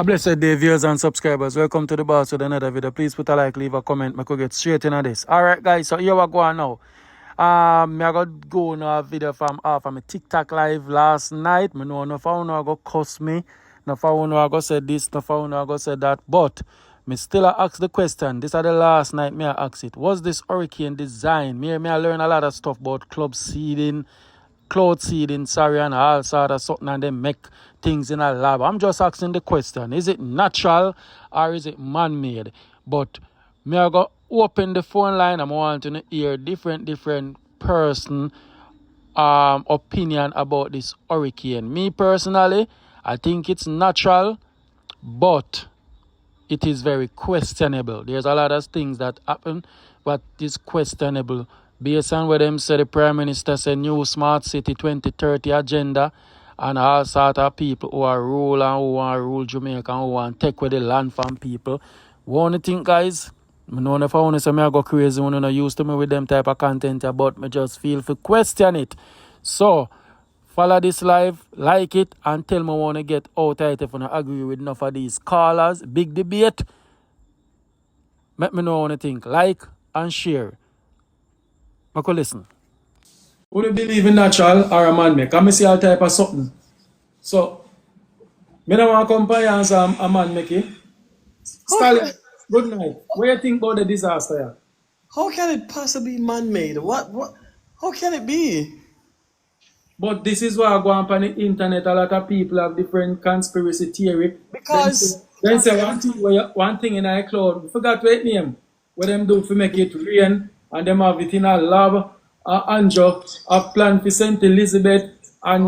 A blessed day, viewers and subscribers. Welcome to the boss with another video. Please put a like, leave a comment. I could get straight into this. Alright, guys, so here we go on now. I got go on a video from my TikTok live last night. I know enough of you go cuss me. Enough of you go say this, enough of you go say that. But me still ask the question. This is the last night me I ask it. Was this hurricane design? Me I learn a lot of stuff about club seeding, cloud seeding, sorry, and all sort of something, and they make things in a lab. I'm just asking the question, is it natural or is it man-made? But me I go open the phone line. I'm wanting to hear different person opinion about this hurricane. Me personally, I think it's natural, but it is very questionable. There's a lot of things that happen, but it's questionable. Based on what them say, the Prime Minister said new smart city 2030 agenda, and all sort of people who are rule and who want to rule Jamaica and who want to take away the land from people. One thing, guys, I know if I want to say I go crazy when I'm not used to me with them type of content, but me just feel to question it. So, follow this live, like it, and tell me I want to get out of it if I don't agree with enough of these callers. Big debate. Let me know what you think. Like and share. I could listen. Would you believe in natural or a man-made? Can I see all type of something? So, I don't want to compare as a man-made. Stalin, good night. What do you think about the disaster here? How can it possibly be man-made? What? How can it be? But this is why I go on the internet. A lot of people have different conspiracy theory. Because then say one thing in a cloud. I forgot what name. What them do to make it rain, and them have it in a lab. Anjo have planned for St. Elizabeth, and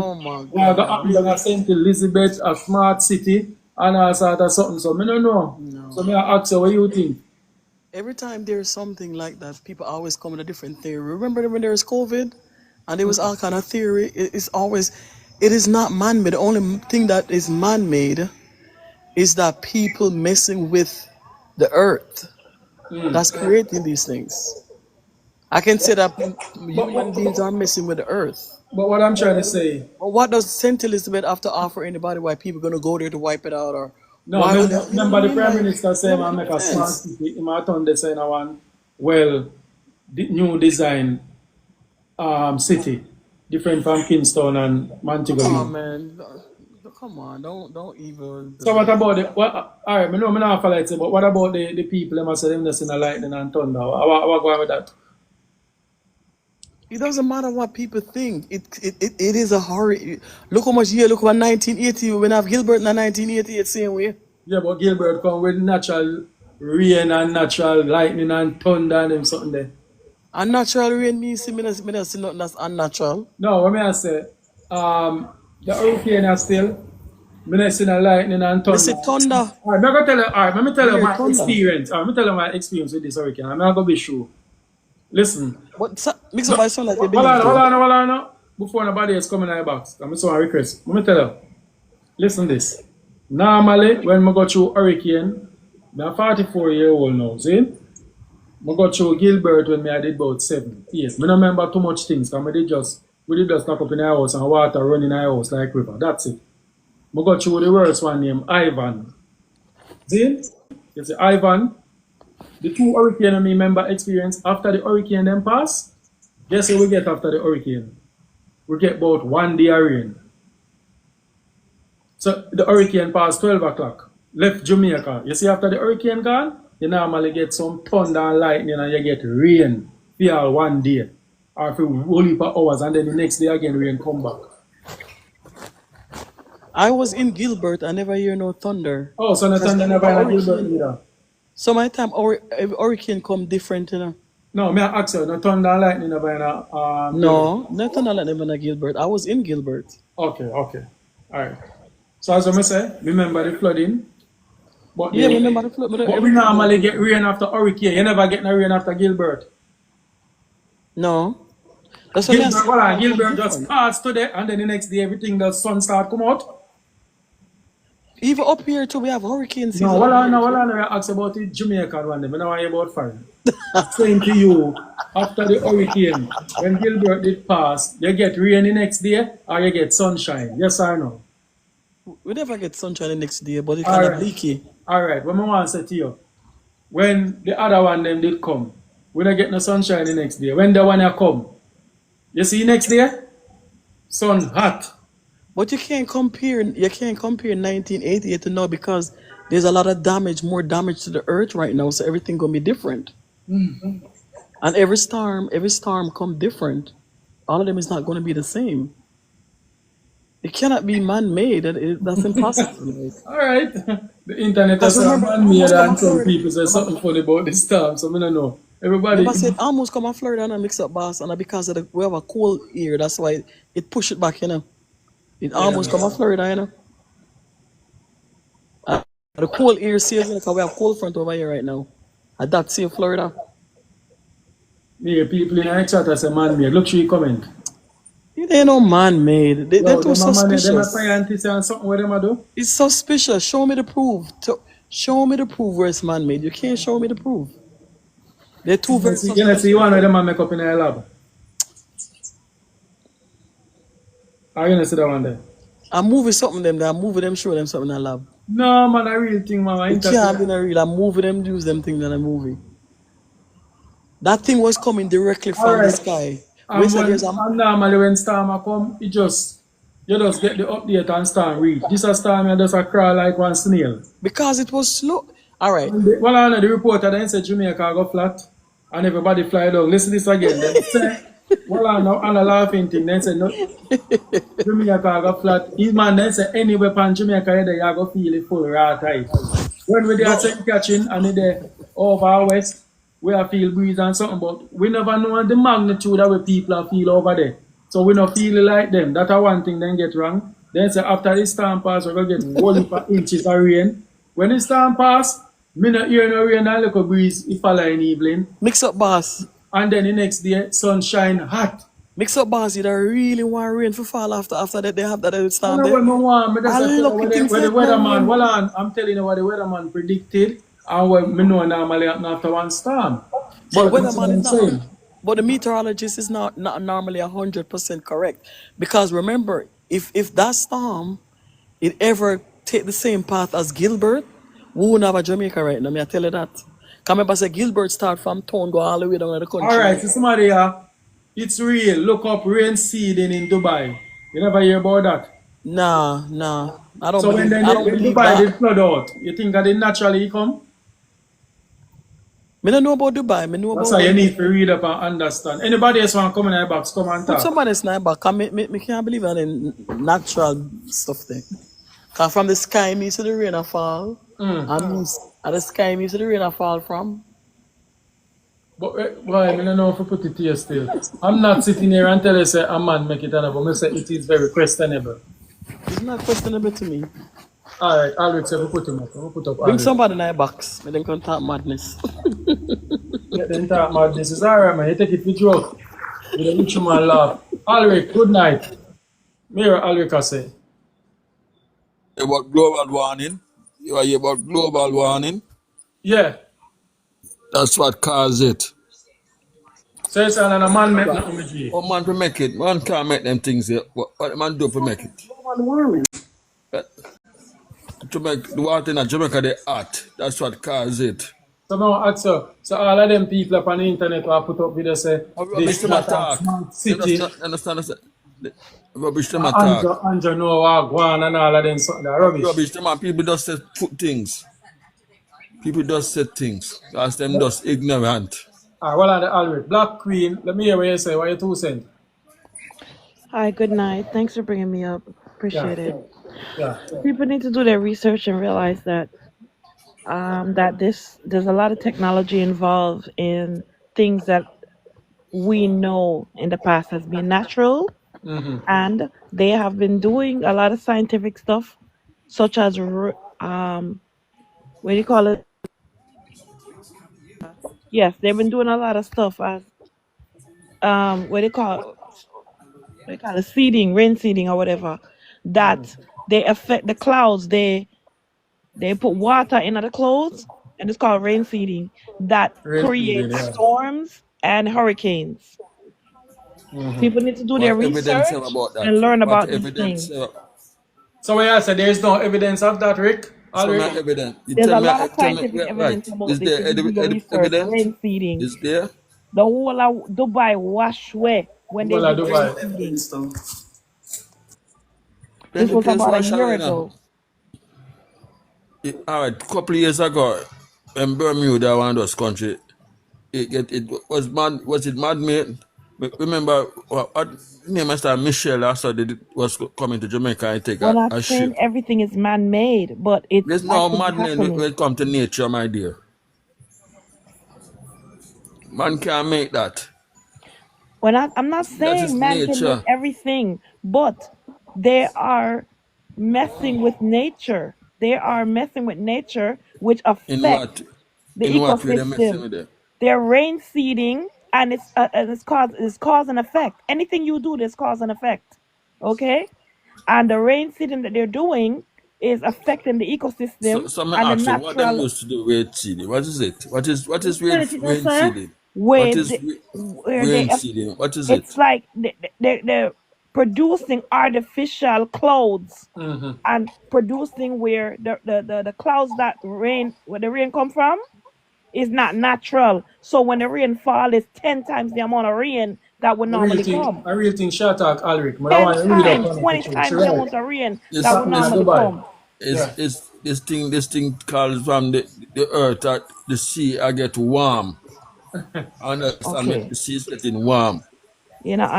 we have got St. Elizabeth, a smart city, and all sort of something. So I don't know. No. So I ask you, what you think? Every time there's something like that, people always come with a different theory. Remember when there was COVID, and there was all kind of theory. It is not man-made. The only thing that is man-made is that people messing with the earth. That's creating these things. I can say that human beings are messing with the earth. But what I'm trying to say... But what does St. Elizabeth have to offer anybody? Why people going to go there to wipe it out? Or no, remember the Prime Minister saying I make a smart city. He might turn the saying one, well, the new design city, different from Kingston and Montego. Come on, man. Come on, don't even... So what about the... All right, I know I'm not like it, but what about the people? They must say them just in the lightning and thunder. What going with that? It doesn't matter what people think. It is a hurry. Look how much year, look what 1980, when I have Gilbert in 1988 same way. Yeah, but Gilbert come with natural rain and natural lightning and thunder and them something there. And natural rain means me not see nothing that's unnatural. No, what may I say? The hurricane is still, me not see no lightning and thunder. I say thunder. Alright, let me tell you my experience. Let me tell you my experience with this hurricane. I'm not going to be sure. Listen. What mix up my son like they hold on. Before nobody is coming in the box, I'm so request. Let me tell you. Listen this. Normally, when I go through hurricane, I'm 44-year-old now, see? I go through Gilbert when I did about 7 years. I don't remember too much things, because we did just knock up in the house and water run in the house like river. That's it. I go through the worst one named Ivan. See? You see Ivan. The two hurricane I remember experience after the hurricane then pass. Guess what we get after the hurricane? We get about 1 day of rain. So the hurricane passed 12 o'clock. Left Jamaica. You see after the hurricane gone, you normally get some thunder and lightning and you get rain for 1 day. Or for a whole heap of hours and then the next day again rain come back. I was in Gilbert, I never hear no thunder. Oh, so no thunder never in Gilbert either. So my time hurricane come different, you know. No, me ask you, no thunder and lightning never in no, no thunder and lightning in Gilbert. I was in Gilbert. Okay. Alright. So as I say, remember the flooding. But yeah, remember the flooding. But we normally get rain after hurricane. You never get no rain after Gilbert. No. That's what Gilbert just passed today and then the next day everything the sun start come out. Even up here too, we have hurricane season. No, I ask about the Jamaican one. I don't want about foreign. Saying to you, after the hurricane, when Gilbert did pass, you get rain the next day or you get sunshine. Yes or no? We never get sunshine the next day, but it All kind of right. bleaky. All right. What I want to say to you, when the other one them did come, we don't get no sunshine the next day. When the one here come, you see next day, sun hot. But you can't compare. You can't compare 1988 to now because there's a lot of damage, more damage to the earth right now. So everything gonna be different. And every storm come different. All of them is not gonna be the same. It cannot be man-made. That's impossible. Like. All right. The internet Because has some remember, man made almost come on and some Florida. people say something funny about this time, so I don't know. Everybody. Remember, I said almost come on Florida and I mix up boss, and because of we have a cold air, that's why it push it back. It Yeah. almost come on Florida. The cold air season because we have cold front over here right now. And that's in Florida. Me, people in the chat say man made. Look, she comment. It ain't no man-made. They're Yo, too them a suspicious. scientists and something what them a do. It's suspicious. Show me the proof. Show me the proof where it's man-made. You can't show me the proof. They're too very You suspicious. one of them a make up in the lab. Are you gonna see that one there? I'm moving something them. I'm moving them, show them something in the lab. No man, a real thing, man. It can't be a real. I'm moving them, use them things in a movie. That thing was coming directly from the Alright. sky. We And said there's and normally when storm a come, you just get the update and start read. This a storm you just a crawl like one snail. because it was slow. All right. Well, I know the reporter then said Jamaica go flat and everybody fly down. Listen this again. Then say, well, I know and a laughing thing. Then say no, Jamaica go flat. His man then say any weapon Jamaica there you go feel it full right tight. When we there say catching and it there over west, we are feel breeze and something, but we never know the magnitude of what people are feel over there. So we not feel like them. That's one thing then get wrong. Then say after this storm pass, we're gonna get whole heap of inches of rain. When the storm pass, me not hear no rain and little breeze if fall in evening. Mix up boss. And then the next day, sunshine hot. Mix up boss, you don't really want rain to fall after that they have that I storm know there. what I want. Me just I tell you look what at the, things what the like weatherman, that. well on, I'm telling you what the weatherman predicted and what me know normally happen after one storm. But So that's what weatherman is I'm not. saying. But the meteorologist is not normally 100% correct because remember, if that storm it ever take the same path as Gilbert, we wouldn't have a Jamaica right now. Me I tell you that. Come remember, say Gilbert start from town go all the way down to the country. Alright, so somebody it's real. Look up rain seeding in Dubai. You never hear about that? Nah. I don't So when believe. then I don't when believe Dubai that. did flood out, you think that they naturally come? Me don't know about Dubai. Me know That's about why you when need to read up and understand. Anybody else want to come in the box, come and put talk. somebody snipe back. Me can't believe in natural stuff there. Cause from the sky me to the rain a fall. And the sky me to the rain a fall from. But why? I don't know if I put it here still. I'm not sitting here and tell you say a man make it honorable. I say it is very questionable. It's not questionable to me. Alright, Alex, if we put him up. We put up Bring Alex. somebody in a box. Me them can talk madness. Get the entire madness. It's alright, man. You take it with joke. You don't reach man laugh. Alric, good night. Mira Alric I say. About global warming. You are about global warming. Yeah. That's what caused it. So it's a man make nothing with you. What man to make it? Man can't make them things. What man do to make it? Global warming. To make the water in Jamaica they hot. That's what caused it. So now ask you, so all of them people up on the internet will put up videos say Rubbish this them flat and attack. smart You city. understand? Rubbish them attack. Andrew Noah, Guan and all of them something that rubbish. Rubbish them and people just say things. People just say things. Because them just ignorant. Alright, well on the Alric. Black Queen, let me hear what you say, what you 2 cents. Hi, good night. Thanks for bringing me up. Yeah, Appreciate it. yeah. People need to do their research and realize that there's a lot of technology involved in things that we know in the past has been natural, and they have been doing a lot of scientific stuff, such as what do you call it? Yes, they've been doing a lot of stuff as what do you call seeding, rain seeding or whatever. That they affect the clouds. They put water in the clothes, and it's called rain seeding, that Real easy, creates yeah. storms and hurricanes. People need to do their What evidence research about that? and learn What about these evidence? things. So what you say, there is no evidence of that, Rick? Show me Alright. evidence. You There's a lot of tell me, scientific yeah, evidence right. about Is this there if you do your research. evidence? Rain seeding. Is there? The whole of Dubai wash away when they Well, I did do rain buy. seeding. Evidence though. Then This the was place about a was year shallow now. ago. All right, couple of years ago, in Bermuda, one of those country, it was mad. Was it mad, mate? Remember what name I started Michelle after they was coming to Jamaica and take We're not a saying ship. everything is man-made, but it's There's no actually madness when happening. it comes to nature, my dear. Man can't make that. I'm not That is saying man can make nature. everything, but they are messing with nature. They are messing with nature, which In affect what? the In what way they messing ecosystem. with it? They're rain seeding, and it's cause and effect. Anything you do, there's cause and effect. Okay, and the rain seeding that they're doing is affecting the ecosystem So me and the ask you, what them natural used to do rain seeding? What is it? What is Search it, rain sir. seeding? What where is where rain seeding? What is it's it? like they're producing artificial clouds Mm-hmm. and producing where the clouds that rain where the rain come from is not natural. So when the rain fall, is 10 times the amount of rain that would normally come. I really think short talk, Alric. But I 10 want to read up times, on it for 20 sure. It's times the right. amount of rain It's that Is would happening in is normally Dubai. come. Yeah. this thing calls from the earth that the sea I get warm. I understand me, Okay, the sea is getting warm. you're not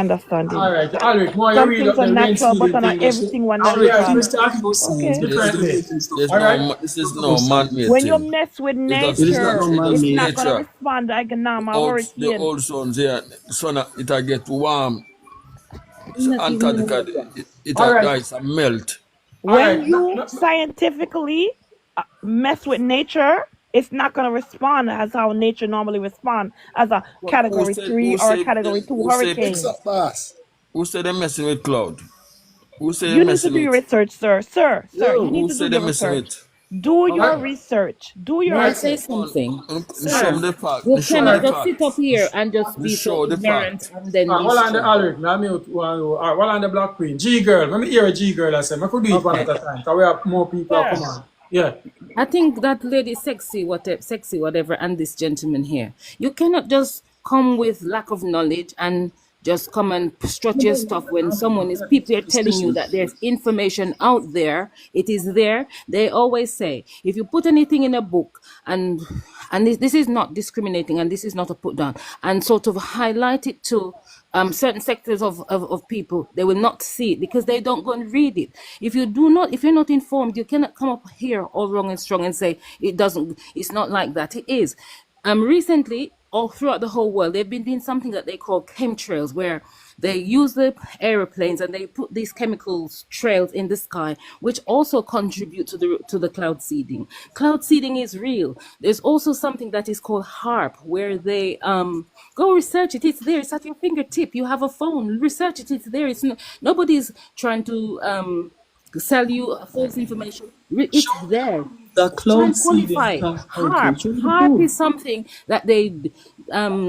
All understanding. right, Alric, more you Some read things up are the rain natural, but seeding not thing. Just everything was so we are Alright, to natural. first start article science, Okay. but it's There's the differently. making stuff. there's All right. no this is Article no science. man-made When you thing. mess with It is not nature, no It's man it's made. not gonna nature. respond like a normal The hurricane. old zones here, the sun it a get warm. I'm So not even know Antarctica about that. All the right. ice a melt. All When right. you scientifically mess with nature, it's not gonna respond as how nature normally respond as a But category 3 or a category 2 Mix hurricane. up boss. who said they're messing with cloud? Who say they're You need to messing do your with? research, sir. Sir, you Yo, need Who to do say they're your messing research. with? Do All your right. research. Do your May All I right. say research. something? Show Sir, me the fact. you Show All me cannot the right. just sit up fact. here and just be so Show the ignorant fact. and then All right. be Well, on the strong. Alric. Now mute one. All right. Well, on the Black Queen. G girl. Let me hear a G girl. I said, I could do it one Okay. at a time. Because we have more people that come Sir, on. Yeah. I think that lady sexy whatever, and this gentleman here. You cannot just come with lack of knowledge and just come and strut your stuff when someone is people are telling you suspicion. that there's information out there. It is there. They always say if you put anything in a book and this is not discriminating and this is not a put down and sort of highlight it to certain sectors of people, they will not see it because they don't go and read it. If you're not informed, you cannot come up here all wrong and strong and say it's not like that. It is. Recently, all throughout the whole world, they've been doing something that they call chemtrails, where they use the aeroplanes and they put these chemicals trails in the sky, which also contribute to the cloud seeding. Cloud seeding is real. There's also something that is called HARP, where they go research it. It's there. It's at your fingertip. You have a phone. Research it. It's there. Nobody's trying to sell you false information. Show It's me there. the Try cloud and seeding qualify it. hurricane. Harp. Show me the Harp proof. is something that they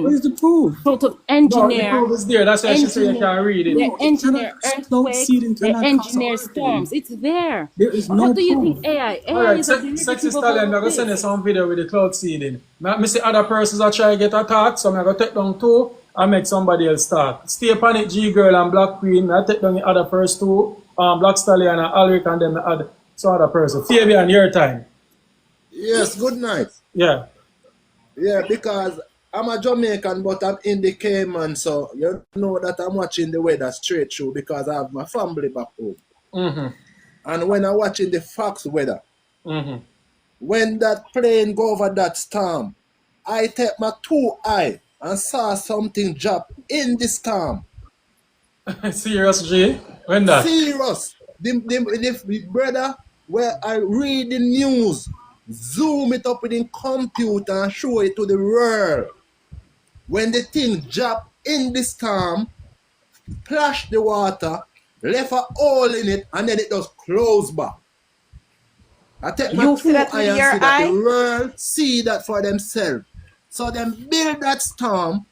Where's the proof? sort of No, the engineer, proof is there. That's why she say you engineer. can't read it. They No, it cannot. engineer Cloud earthquakes. seeding They cannot cause a engineer hurricane. storms. It's there. There is no What do you proof. think AI? All AI right, is a sexy derivative of stallion. all I'm of gonna send you this. some video with the cloud seeding. Me see other persons are trying to get attacked, so I'm gonna take down two and make somebody else start. Stay upon it, G girl and Black Queen. I take down the other first two, Black Stallion and Alric, and then the other some other person. Fabian, your time. Yes, good night. Yeah. Yeah, because I'm a Jamaican, but I'm in the Cayman, so you know that I'm watching the weather straight through because I have my family back home. Mm-hmm. And when I'm watching the Fox weather, Mm-hmm. when that plane go over that storm, I take my two eye and saw something drop in the storm. Serious, G? When that? Serious. The brother where I read the news, zoom it up in the computer and show it to the world. When the thing drop in the storm, splash the water, left a hole in it, and then it just close back. I take my You see two that eye with and your see that the eye? world see that for themselves. So them build that storm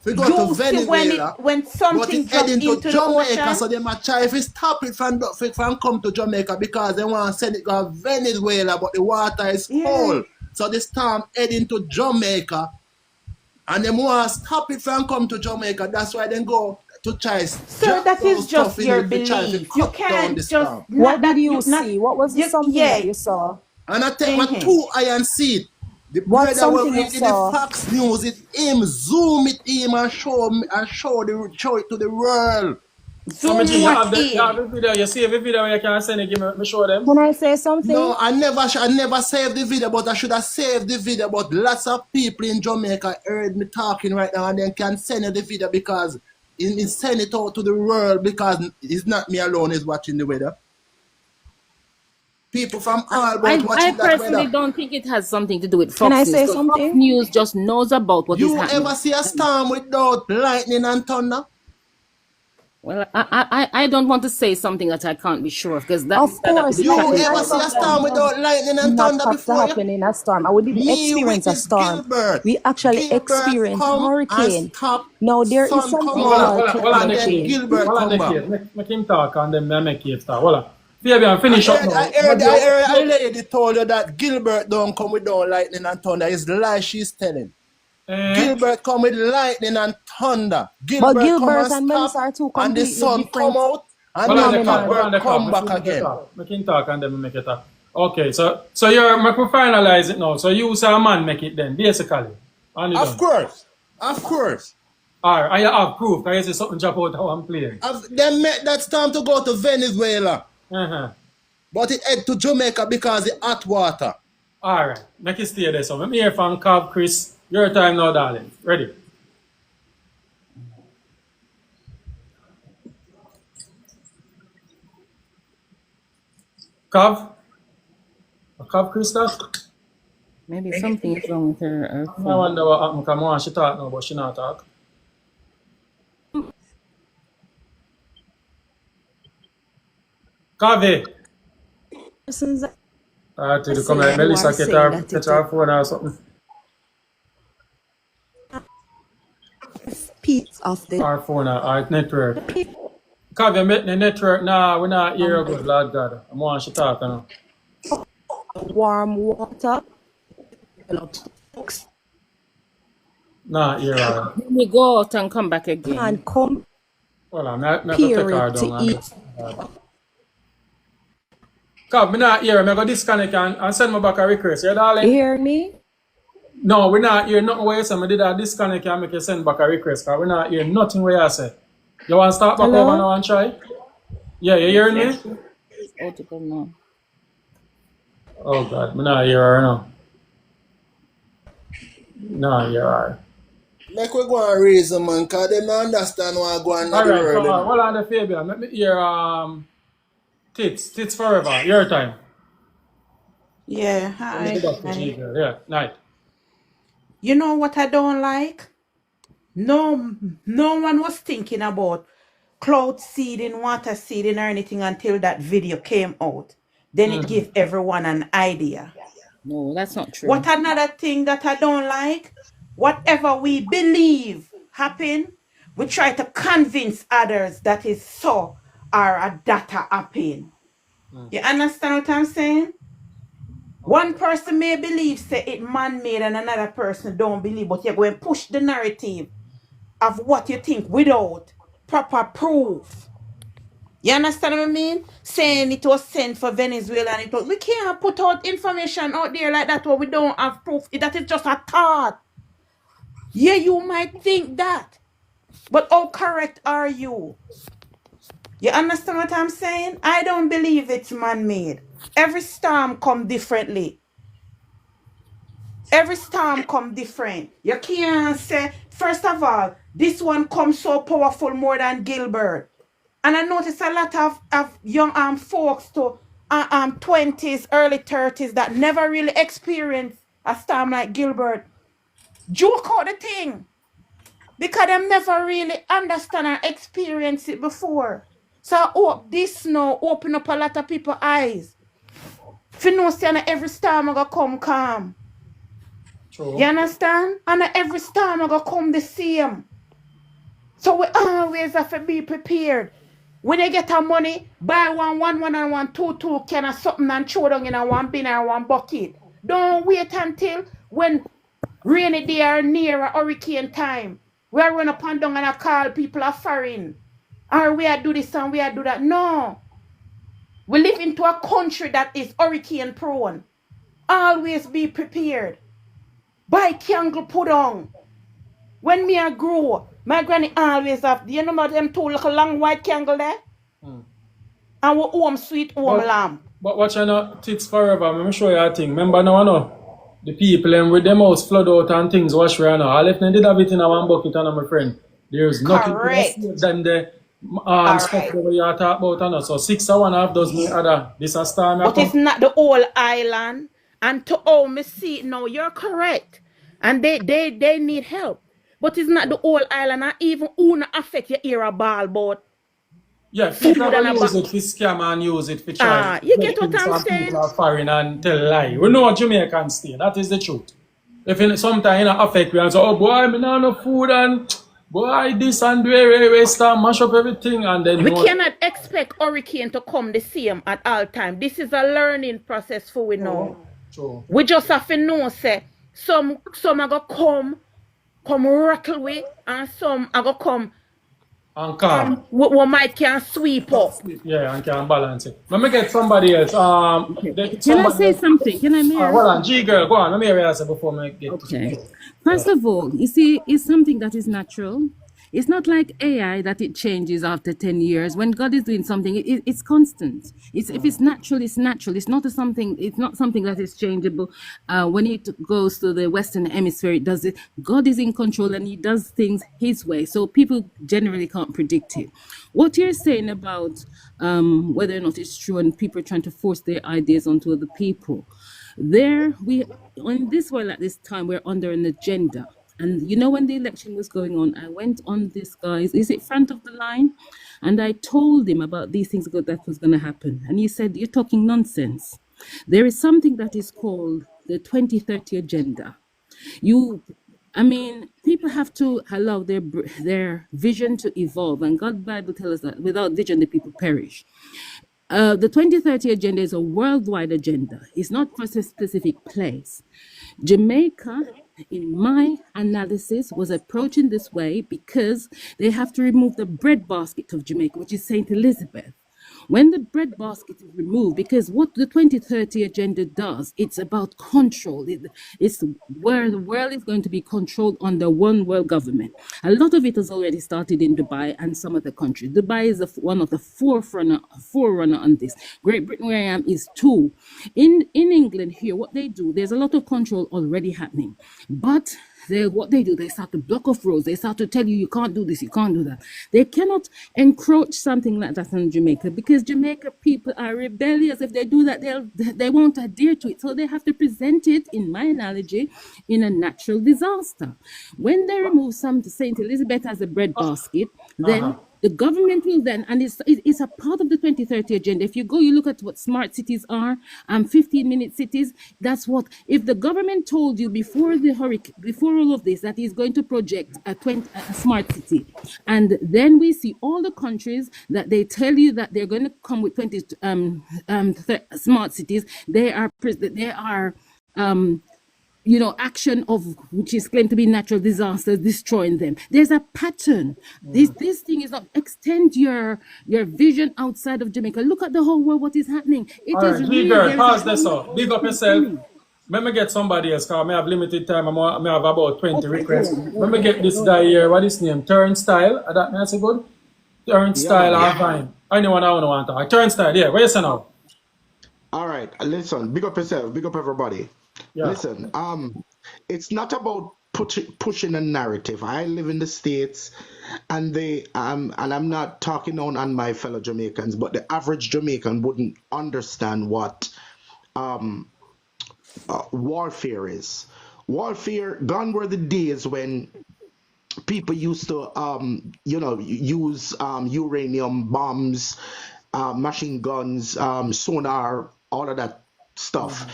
We go to You see Venezuela, when but something it head drop into into the Jamaica, ocean. so they might try if it stop it from come to Jamaica because they want to send it to Venezuela, but the water is Yeah. cold. So the storm head into Jamaica, and they want to stop it from come to Jamaica. That's why they go to try Sir, drop that is those stuff just in your it to try to belief. You cut down the can't just storm. not What did that you you not see? What was the you something that yeah. you saw? And I take my Mm-hmm. 2 iron seat. The What brother will something you read the saw? Fox News, it him zoom it him and show it to the world. So me Zoom G, what you have in? the video, you save the video where you can send it, give me show them. Can I say No, something? I never saved the video, but I should have saved the video. But lots of people in Jamaica heard me talking right now and then can send you the video because it send it out to the world because it's not me alone is watching the weather. People from all about I watching that personally weather. don't think it has something to do with Can I Fox News, say because Fox something? News just knows about what is You ever happening. see a storm without lightning and thunder? Well, I don't want to say something that I can't be sure of, because Of that would course, You detract me lightning ever and from see a thunder storm without lightning do and not thunder have to before you? happen in a storm. And we didn't Me experience a witness storm. Gilbert. We actually Gilbert experienced come and hurricane. stop. Now there is Sun come something Hold on, out called hold on, hold on, and climate neck then here. change. Gilbert Hold on, come neck back. here. Make him talk and then I make you start. Hold on. Fabian, finish up now. I heard a lady told you that Gilbert don't come without lightning and thunder. It's lie she's telling. Eh? Gilbert come with lightning and thunder. But Gilbert come Gilbert and and stop Melissa are two and the completely sun come different out and Hold on, then the cup. Hold phenomenon. on, Gilbert the cup. come back again. Make him talk and then we make it talk. Okay, so you're make we finalize it now. So you say a man make it then, basically. And you Of done. course. Of course. Alright, and you have proof. Can you see something drop out how I'm playing? They make that storm to go to Venezuela. Uh-huh. But it head to Jamaica because it's hot water. Alright, make it stay there. So let me hear from Cav, Chris. Your time now, darling. Ready? Cav? Cav, Chris, that? Maybe something is wrong with her I phone. wonder what happened. Come on, she talk now, but she not talk. Cavi. Persons that To the say comment, who Melissa are get saying her, that get it her phone or something. is piece of the Our phone or our network. Cavi, make the network. Nah, we're not hear you good, Lord God. I want she talk now. warm water Nah, hear her. Let me go out and come back again. and come Hold on, I have to take her period down. to And eat. Cav, me not hear. I go disconnect and send me back a request. You You darling? hear me? No, we're not hear nothing where you say. I did a disconnect and make you send back a request. Cause we're not hear nothing where you say. You want to start back over Hello? now and try? Yeah, you hearing me? Out again now. Oh God, me not hear her now. No, hear her. Make we go and raise them, man, because they don't understand what going on in the Alright, world. come on. Hold on the Fabian. Let me hear Tits forever. Your time. Yeah, Let me go back to hi. G-Girl. Yeah, night. You know what I don't like? No one was thinking about cloud seeding, water seeding, or anything until that video came out. Then it gave everyone an idea. No, that's not true. What another thing that I don't like? Whatever we believe happen, we try to convince others that is so or a data happen. You understand what I'm saying? One person may believe say it man-made and another person don't believe, but you're going to push the narrative of what you think without proper proof. You understand what I mean? Saying it was sent for Venezuela and we can't put out information out there like that where we don't have proof. That is just a thought. Yeah, you might think that. But how correct are you? You understand what I'm saying? I don't believe it's man-made. Every storm come differently. Every storm come different. You can't say, first of all, this one comes so powerful more than Gilbert. And I notice a lot of young folks to 20s, early 30s that never really experienced a storm like Gilbert. Joke out the thing. Because them never really understand or experience it before. So I hope this now open up a lot of people's eyes. If you know, say, every storm I go come calm. True. You understand? And every storm I go come the same. So we always have to be prepared. When you get our money, buy one and one, two can of something and throw down in a one bin or one bucket. Don't wait until when rainy day or near a hurricane time. We are run up and down and I call people are foreign. Or we are do this and we are do that. No. We live into a country that is hurricane prone. Always be prepared. Buy candle put on. When me a grow, my granny always have, you know about them two little long white candle there? And we home sweet home lamp. But watch out, tits forever. Let me show you a thing. Remember now, no? The people and with them house flood out and things wash right now. All if they did have it in a one bucket and my friend. There's nothing Correct. than the All stuff right. that we are talking about. And so 6 or 1/2 dozen other. This a storm. But it's not the whole island. And to all me see, no, you're correct. And they need help. But it's not the whole island. And even who not affect your ear a ball but Yeah, food people and a use it back. for scam and use it for try. You Make get what things I'm some people saying? are foreign and tell lie. We know what Jamaicans stay. That is the truth. If sometimes you affect me and say, oh boy, me not no food and boy this and we start mash up everything and then We cannot expect hurricane to come the same at all time. This is a learning process for we now. True. We just have to know say some are gonna come rattle with and some are gonna come And calm. we might can sweep up. Yeah, and can balance it. Let me get somebody else. Can I say something? Can I, Mary? Hold on, G girl, go on. Let me hear what you say before I get Okay. First of all, you see, it's something that is natural. It's not like AI that it changes after 10 years. When God is doing something, it's constant. If it's natural, it's natural. It's not something that is changeable. When it goes to the Western Hemisphere, it does it. God is in control and he does things his way. So people generally can't predict it. What you're saying about whether or not it's true and people are trying to force their ideas onto other people, in this world at this time, we're under an agenda. And you know, when the election was going on, I went on this guy's, is it front of the line? And I told him about these things that was going to happen. And he said, you're talking nonsense. There is something that is called the 2030 agenda. People have to allow their vision to evolve. And God's Bible tells us that without vision, the people perish. The 2030 agenda is a worldwide agenda. It's not for a specific place. Jamaica, in my analysis, was approaching this way because they have to remove the breadbasket of Jamaica, which is St. Elizabeth. When the breadbasket is removed, because what the 2030 agenda does, it's about control. It's where the world is going to be controlled under one world government. A lot of it has already started in Dubai and some other countries. Dubai is one of the forerunner on this. Great Britain, where I am, is too. In England here, what they do, there's a lot of control already happening. But what they do, they start to block off roads. They start to tell you can't do this, you can't do that. They cannot encroach something like that on Jamaica because Jamaica people are rebellious. If they do that, they won't adhere to it. So they have to present it, in my analogy, in a natural disaster. When they remove some St. Elizabeth as a breadbasket, then the government will then, and it's a part of the 2030 agenda. If you look at what smart cities are, 15-minute cities, that's what, if the government told you before the hurricane, before all of this, that he's going to project a smart city, and then we see all the countries that they tell you that they're going to come with 20 smart cities, they are action of which is claimed to be natural disasters destroying them. There's a pattern. This thing is not extend your vision outside of Jamaica. Look at the whole world, what is happening. It is G girl, pause this up. Big up yourself. Let me get somebody else, because I have limited time. I have about 20 requests. Let me get this guy here. What is his name? Turnstile. That's a good? Turnstile, I'm fine. Anyone I want to talk. Turnstile, yeah. Where you say now? All right, listen, big up yourself, big up everybody. Yeah. Listen, it's not about pushing a narrative. I live in the States, and I'm not talking on my fellow Jamaicans, but the average Jamaican wouldn't understand what warfare is. Warfare, gone were the days when people used to use uranium bombs, machine guns, sonar, all of that stuff.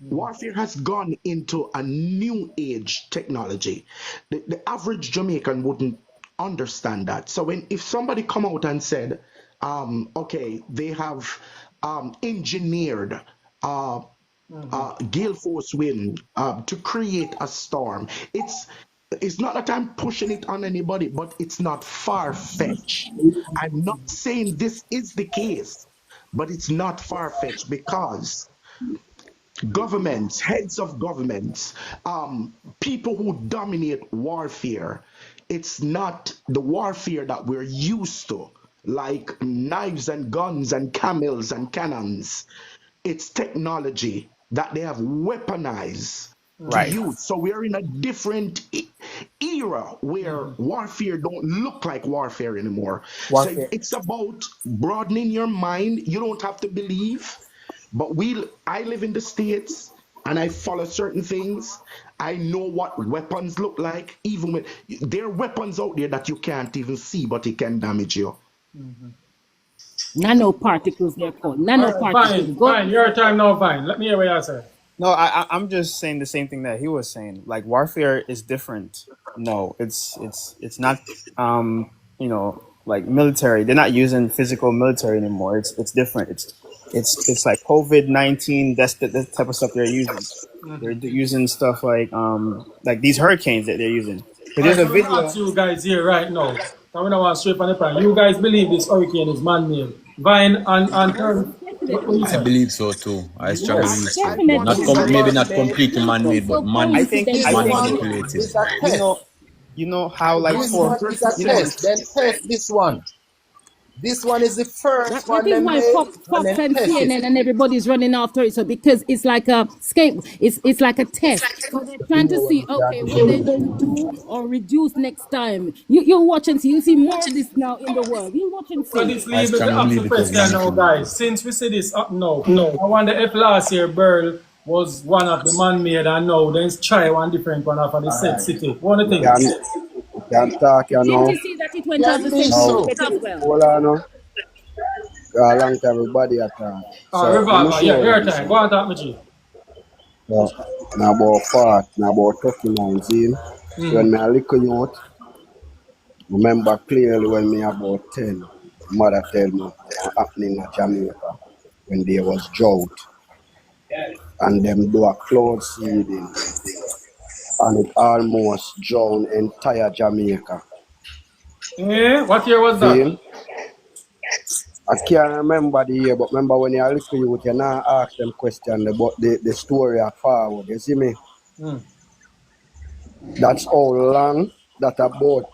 Warfare has gone into a new age technology. The average Jamaican wouldn't understand that. So if somebody come out and said, okay, they have engineered gale force wind to create a storm, it's not that I'm pushing it on anybody, but it's not far-fetched. I'm not saying this is the case, but it's not far-fetched because governments, heads of governments, people who dominate warfare, it's not the warfare that we're used to, like knives and guns and camels and cannons. It's technology that they have weaponized to Right. use. So we're in a different era where warfare don't look like warfare anymore. So Warfare. it's about broadening your mind. You don't have to believe. But I live in the States and I follow certain things. I know what weapons look like, even when there are weapons out there that you can't even see, but it can damage you. Nanoparticles, they're called. All right, Nanoparticles. fine, fine. Your time now, fine. Let me hear what you say. No, I'm just saying the same thing that he was saying. Like warfare is different. No, it's not. Like military. They're not using physical military anymore. It's different. It's like COVID-19. That's the type of stuff they're using. They're using stuff like these hurricanes that they're using. But All right, there's a so I'm gonna video. ask you guys here right now. I'm gonna want straight from the plan. You guys believe this hurricane is man-made? Vine and Term, what do you Definitely. I say? believe so too. I strongly believe Yes, so. definitely. Not It's Is a maybe man-made. not man-made. completely Nothing man-made, but so I man think This coincidental I man think one about it. manipulated. is a you test. know how like This for one is a you know test. Then test this one. This one is the first That one is they why made, and Fox then and test it. CNN and everybody's running after it. So because it's like a scape, it's like a test. So they're trying to see, okay, what they're going to do or reduce next time. You watch and see. You see more of this now in the world. You watch and So see. this I leaves me to strongly ask believe the it was question now, manipulated. guys. Since we see this up now, I wonder if last year Burl was one of the man-made and now then try one different one of the said city. What do you You think? can talk, you Didn't know. you see that it went Yeah, out the me same Now, so. secret as well? hold on, no. A long time everybody at So, let me Revolver, yeah, show you your this time. Go one. on, talk me, G. So, now about fart, now about 39, see? When me a little youth, remember clearly when me about 10, mother tell me what happening in Jamaica when there was drought and them do a cloud seeding and it almost drowned entire Jamaica. Yeah, what year was that? See? I can't remember the year, but remember when you're little youth, you now ask them questions about the story of forward. You see me? Mm. That's how long that about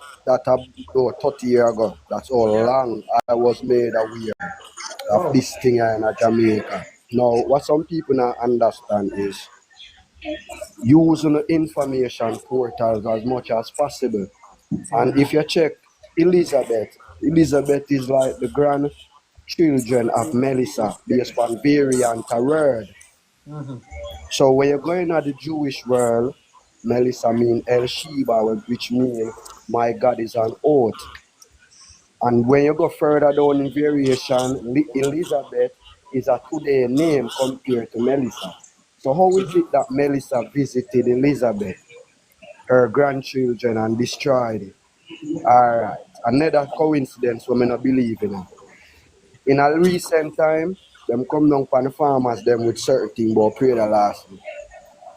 30 years ago. That's how long I was made aware of Oh. this thing here in Jamaica. Now, what some people not understand is using the information portals as much as possible. And if you check Elizabeth is like the grandchildren of Melissa based on variant of word. So when you're going at the Jewish world, Melissa mean El Sheba, which mean my God is an oath. And when you go further down in variation, Elizabeth is a today name compared to Melissa. So how is it that Melissa visited Elizabeth, her grandchildren, and destroyed it? All right. Another coincidence we may not believe in. In a recent time, them come down from the farmers them with certain thing but pray the last.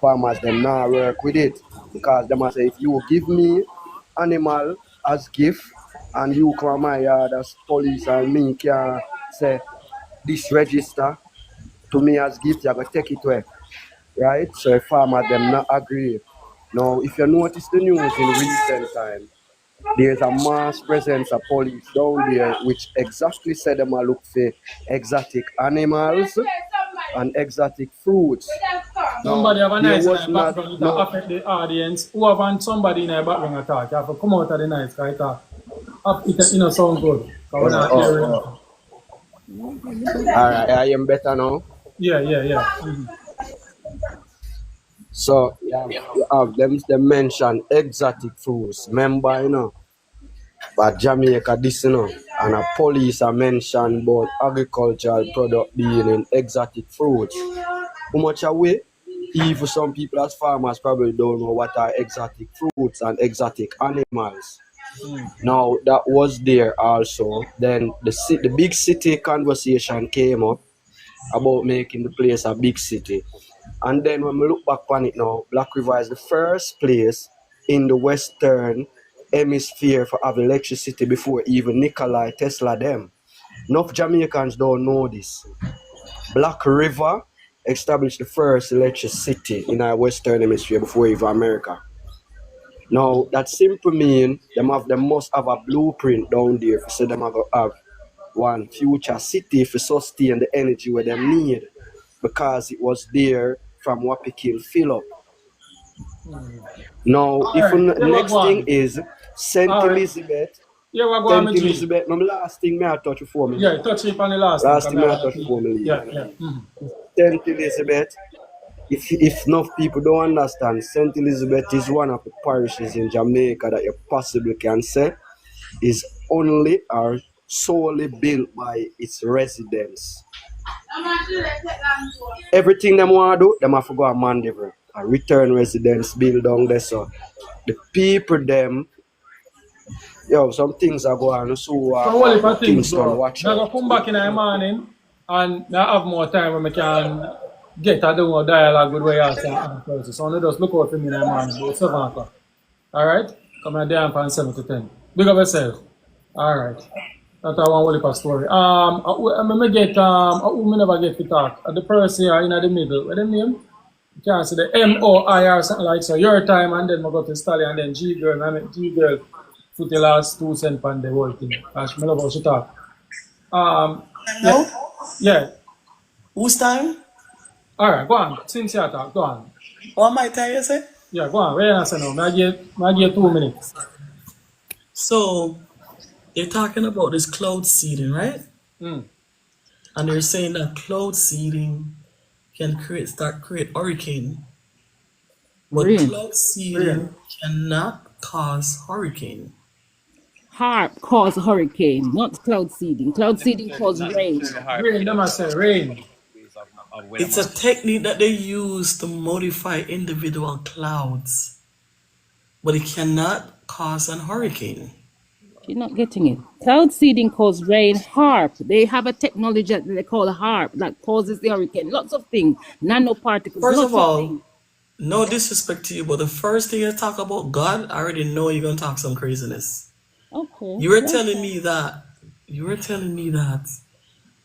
Farmers them now work with it because them a say if you give me animal as gift and you come my yard as police and me can say this register to me as gift, you gotta take it away. Right? So a farmer them not agree. Now if you notice the news in recent time, there's a mass presence of police down there which exactly said them a look for exotic animals and exotic fruits. Somebody Now have a there nice in was the not background that no affect the audience. Who have somebody in the background attack? You have to come out of the night, right? It sound good. Because we're not hearing oh, nothing. alright, I am better now. Yeah, yeah, yeah. So you have them mention exotic fruits. Remember, but Jamaica this and a police are mentioned about agricultural product being in exotic fruits. How much away? Even some people as farmers probably don't know what are exotic fruits and exotic animals. Now that was there also. Then the big city conversation came up about making the place a big city. And then when we look back on it now, Black River is the first place in the Western hemisphere for have electricity before even Nikola Tesla them. Enough Jamaicans don't know this. Black River established the first electricity in our Western hemisphere before even America. Now that simply mean them must have a blueprint down there for say them have one future city for sustain the energy where them need because it was there from what Pekin fill up. Now, All if right, here we next go thing on. is Saint All right, Elizabeth, here we go on, Saint my G. Elizabeth, my last thing may I touch before me Yeah, leave. touch it on the last thing. Last Come thing may I here. touch before me leave. Yeah, yeah. Saint Elizabeth, if enough people don't understand, Saint Elizabeth is one of the parishes in Jamaica that you possibly can say is only or solely built by its residents. Everything them want to do, them have to go a Mandeville. A return residents build down there. So the people them, some things are going on. So So all if I things, Kingston, bro. watch Now out. go come back in the morning and now have more time when we can get a do a dialogue with where you say and person. So I just look out for me in the morning about 7 o'clock. Alright? Come here there from 7 to 10. Big up yourself. Alright. That's one whole heap of story. I may get who me never get to talk. The person here in the middle. What the name? You can say the MOI or something like so. Your time and then I go to Stallion and then G girl. I mean G girl put the last 2 cents on the whole thing. As me love how she talk. Yeah. No? Yeah. Whose time? Alright, go on. Since you talk, go on. What my time you say? Yeah, go on. Where you say now? I give 2 minutes. So they're talking about this cloud seeding, right? Mm. And they're saying that cloud seeding can create hurricane. But Rain. cloud seeding cannot cause hurricane. Harp cause hurricane, not cloud seeding. Cloud seeding cause rain. Rain, them I say rain. It's a technique that they use to modify individual clouds, but it cannot cause an hurricane. You're not getting it. Cloud seeding causes rain. Harp. They have a technology that they call harp that causes the hurricane. Lots of things. Nanoparticles. First of Lots of things. all, no disrespect to you, but the first thing you talk about God, I already know you're gonna talk some craziness. Okay. You were that's telling fine. me that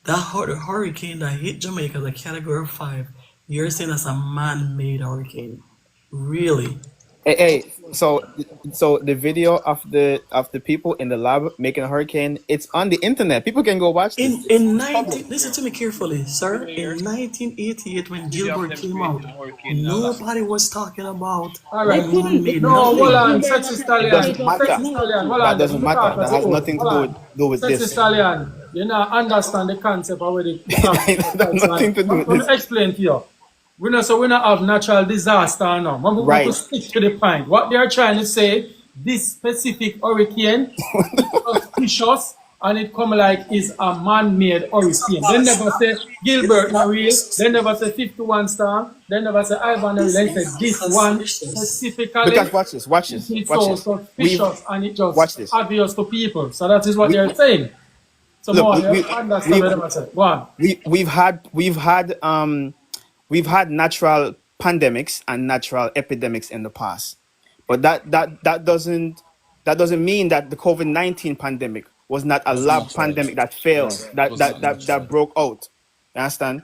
hurricane that hit Jamaica, the category 5, you're saying that's a man-made hurricane. Really? Hey, so the video of the people in the lab making a hurricane, it's on the internet. People can go watch this. In It's public. 19 listen to me carefully, sir. In 1988 when Gilbert came out, nobody was talking about Alright. They no couldn't. man-made No, hold nothing. on, They were sexy not It stallion. doesn't educated on matter. Sexy technology. stallion, hold That on. Let doesn't me matter. talk That as a has whole. nothing Hold to on. do with Sexy this. stallion, you now understand the concept of where the It has nothing to do with Let me this. explain to you. We not have natural disaster now. We have to Right. stick to the point. What they are trying to say, this specific hurricane is suspicious and it come like is a man-made hurricane. They never say Gilbert not real. They never say 51 storm. They never say Ivan not real. This They say is this one suspicious. specifically. Because watch this. Watch It this. is Watch so this. We've suspicious and it watch just this. obvious to people. So that is what We they're saying. So look. more We you we understand we what I'm saying. Go on. we've had natural pandemics and natural epidemics in the past, but that doesn't mean that the COVID-19 pandemic was not a Wasn't lab natural. pandemic that failed, No, it that was that not that, that natural. broke out. You understand?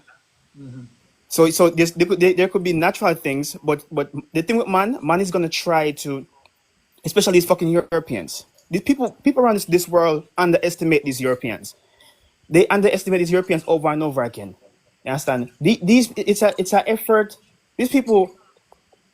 So there could be natural things, but the thing with man is gonna try to, especially these fucking Europeans. These people around this world underestimate these Europeans. They underestimate these Europeans over and over again. You understand? These it's a effort. These people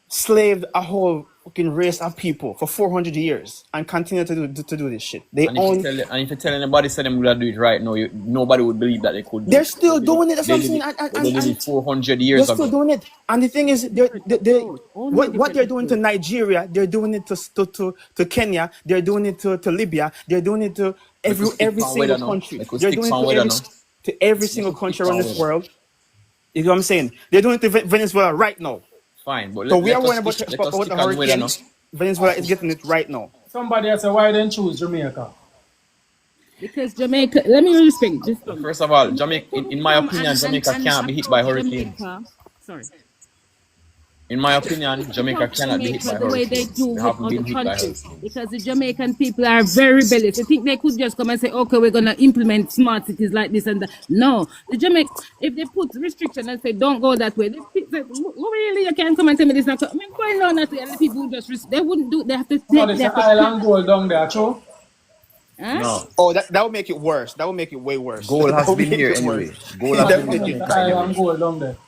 slaved a whole fucking race of people for 400 years and continue to do this shit. They And own. if you tell anybody say them gonna do it right now, nobody would believe that they could do They're it. still doing it. That's what They I'm did saying. it. And, But and, they did and it 400 they're years still ago. doing it. And the thing is, Different approach. Only what they're different doing to approach. Nigeria, they're doing it to Kenya, they're doing it to Libya, they're doing it to They could stick every on weather single now. country. They could They're stick doing it on to weather now. every They single could stick country around on this weather. world. You know what I'm saying? They're doing it to Venezuela right now. Fine, but So we are let us worrying stick about let us about the stick on weather hurricane. now. Venezuela is getting it right now. Somebody else say why then choose Jamaica? Because Jamaica, let me respect this one. First of all, Jamaica Jamaica, in couldn't my come opinion, Jamaica and cannot be hit by approach hurricanes. Jamaica. Sorry. In my opinion, Jamaica Approach cannot be hit Jamaica by the way they hurricanes. do They with haven't other been hit by countries hurricanes. because the Jamaican people are very rebellious. They think they could just come and say, okay, we're going to implement smart cities like this and that. No, the Jamaica, if they put restriction and say, don't go that way, they say, really, you can't come and tell me this. Not, I mean, going on that way, and the people just, they wouldn't do, they have to Oh, take, there's they an have to island pay. gold down there, true? Huh? No. Oh, that would make it worse. That would make it way worse. Gold That has would been make here it worse. anyway. Gold has That been would in make it. The Jamaica anyway. island gold down there.